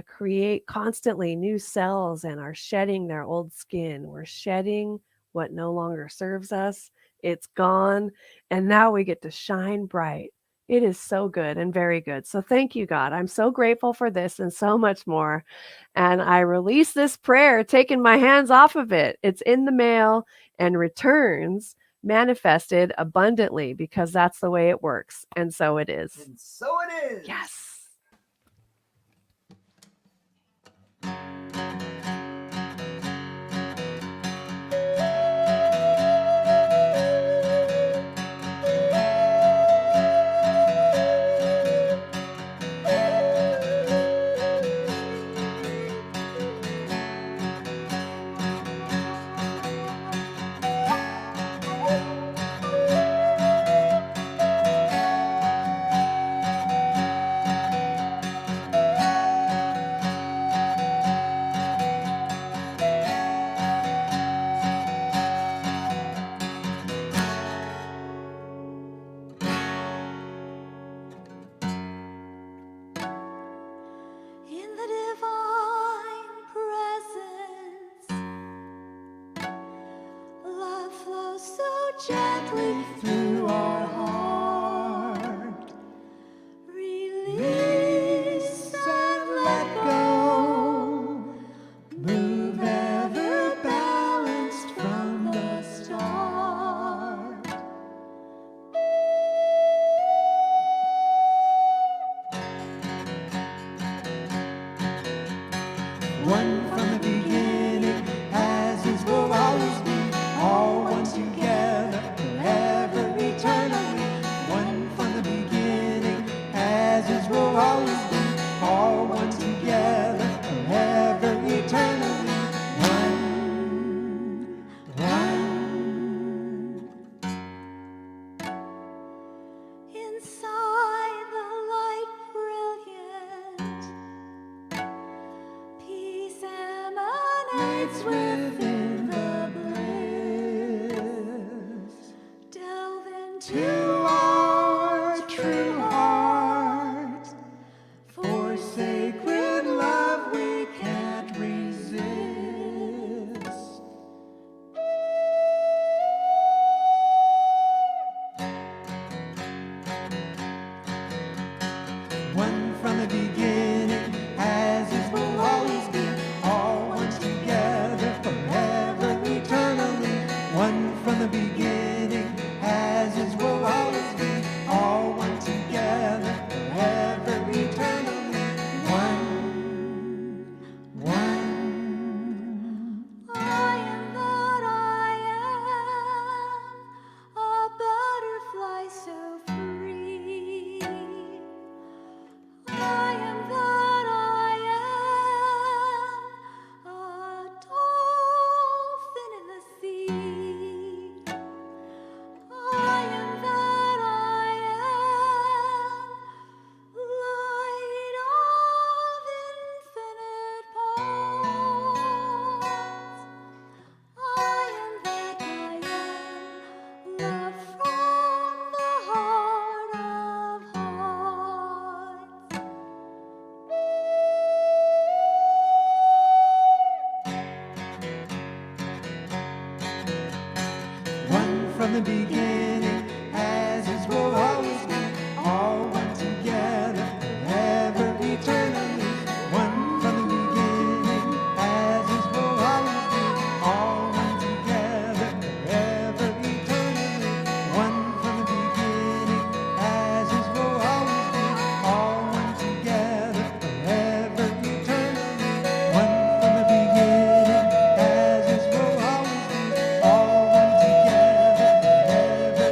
create constantly new cells and are shedding their old skin. We're shedding what no longer serves us. It's gone. And now we get to shine bright. It is so good and very good. So thank you, God. I'm so grateful for this and so much more. And I release this prayer, taking my hands off of it. It's in the mail and returns manifested abundantly, because that's the way it works. And so it is. And so it is. Yes. In the divine presence, love flows so gently through our heart. Release and let go, move ever balanced from the start. One from the beginning, as is will always be, all one together, forever, eternally. One from the beginning, as is will always be, all one together, forever, eternally. One. Inside the light brilliant, peace emanates within the bliss. Delve into our true heart, for sacred love we can't resist. One from the beginning, as is will always be, all one together, forever, eternally. One from the beginning, as is will always be, all one together, forever, eternally. One. I am that I am, a butterfly so free. I am that I am, a dolphin in the sea. I am that I am, light of infinite parts. I am that I am, love from the heart of hearts. One from the beginning, as is will always be, all one together, forever, eternally. One from the beginning, as is will always be, all one together, forever, eternally. One from the beginning, as is will always be, all one together, forever, eternally. One from the beginning, as is will always be, all one together, forever,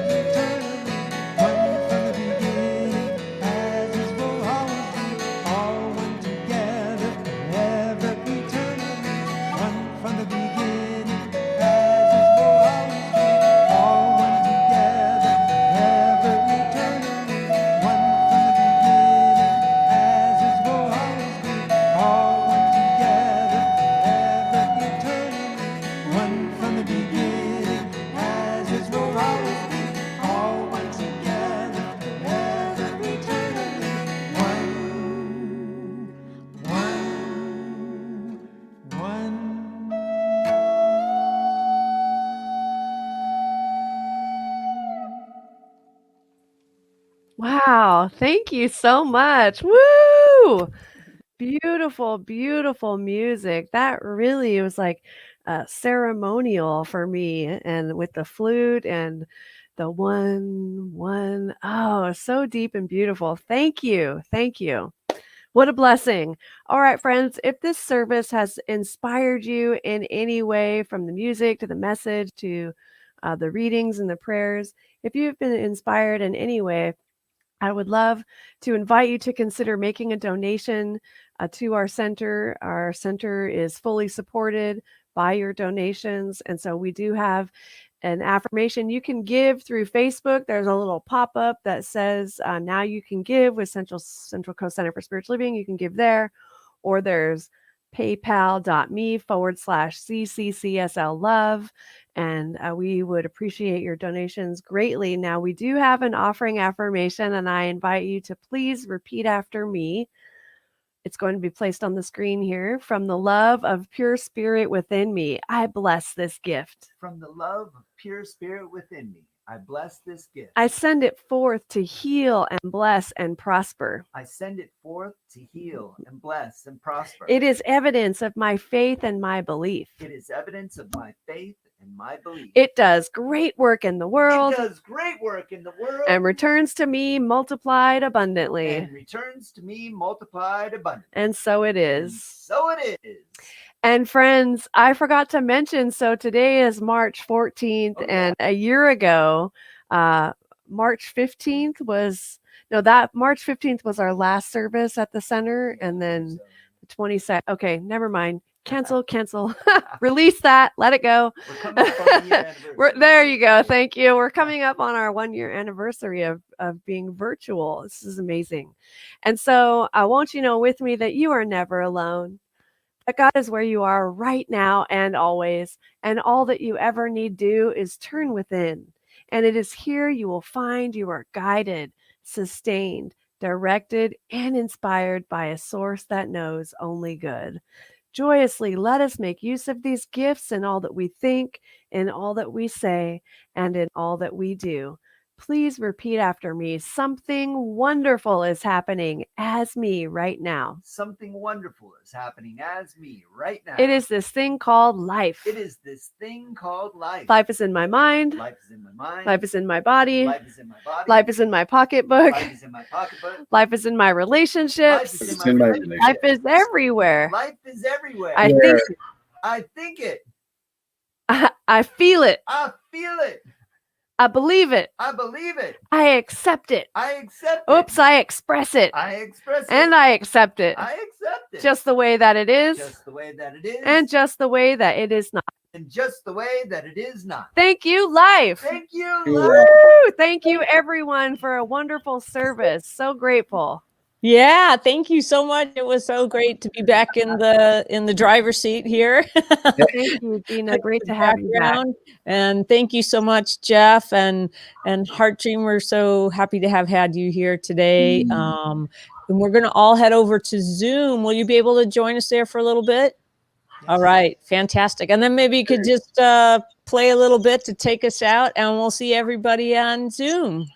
Wow. Thank you so much. Woo! Beautiful, beautiful music. That really was like ceremonial for me, and with the flute and the one. Oh, so deep and beautiful. Thank you. Thank you. What a blessing. All right, friends, if this service has inspired you in any way, from the music to the message to the readings and the prayers, if you've been inspired in any way, I would love to invite you to consider making a donation to our center. Our center is fully supported by your donations. And so we do have an affirmation you can give through Facebook. There's a little pop-up that says now you can give with Central Coast Center for Spiritual Living. You can give there, or there's paypal.me/CCCSL love. And we would appreciate your donations greatly. Now, we do have an offering affirmation, and I invite you to please repeat after me. It's going to be placed on the screen here. From the love of pure spirit within me, I bless this gift. From the love of pure spirit within me, I bless this gift. I send it forth to heal and bless and prosper. I send it forth to heal and bless and prosper. It is evidence of my faith and my belief. It is evidence of my faith and my belief. It does great work in the world. It does great work in the world. And returns to me multiplied abundantly. And returns to me multiplied abundantly. And so it is. And so it is. And friends, I forgot to mention, so today is March 14th, and a year ago, March 15th was our last service at the center, and then the 22nd. Okay, never mind. Cancel. Release that. Let it go. We're coming up on the year anniversary. There you go. Thank you. We're coming up on our 1-year anniversary of being virtual. This is amazing. And so I want you to know with me that you are never alone. That God is where you are right now and always. And all that you ever need do is turn within. And it is here you will find you are guided, sustained, directed, and inspired by a source that knows only good. Joyously, let us make use of these gifts in all that we think, in all that we say, and in all that we do. Please repeat after me. Something wonderful is happening as me right now. Something wonderful is happening as me right now. It is this thing called life. It is this thing called life. Life is in my mind. Life is in my mind. Life is in my body. Life is in my body. Life is in my pocketbook. Life is in my pocketbook. Life is in my relationships. It's in my relationship. Life is everywhere. Life is everywhere. I think I think it. I feel it. I feel it. I believe it. I believe it. I accept it. I accept it. Oops, I express it. I express it. And I accept it. I accept it. Just the way that it is. Just the way that it is. And just the way that it is not. And just the way that it is not. Thank you, life. Thank you, You're Lord. Woo! Thank you, everyone, for a wonderful service. So grateful. Yeah, thank you so much. It was so great to be back in the driver's seat here. Thank you, Gina. Great to have you back. And thank you so much, Jeff and Heartdream. We're so happy to have had you here today. And we're going to all head over to Zoom. Will you be able to join us there for a little bit? Yes. All right, fantastic. And then maybe you could just play a little bit to take us out, and we'll see everybody on Zoom.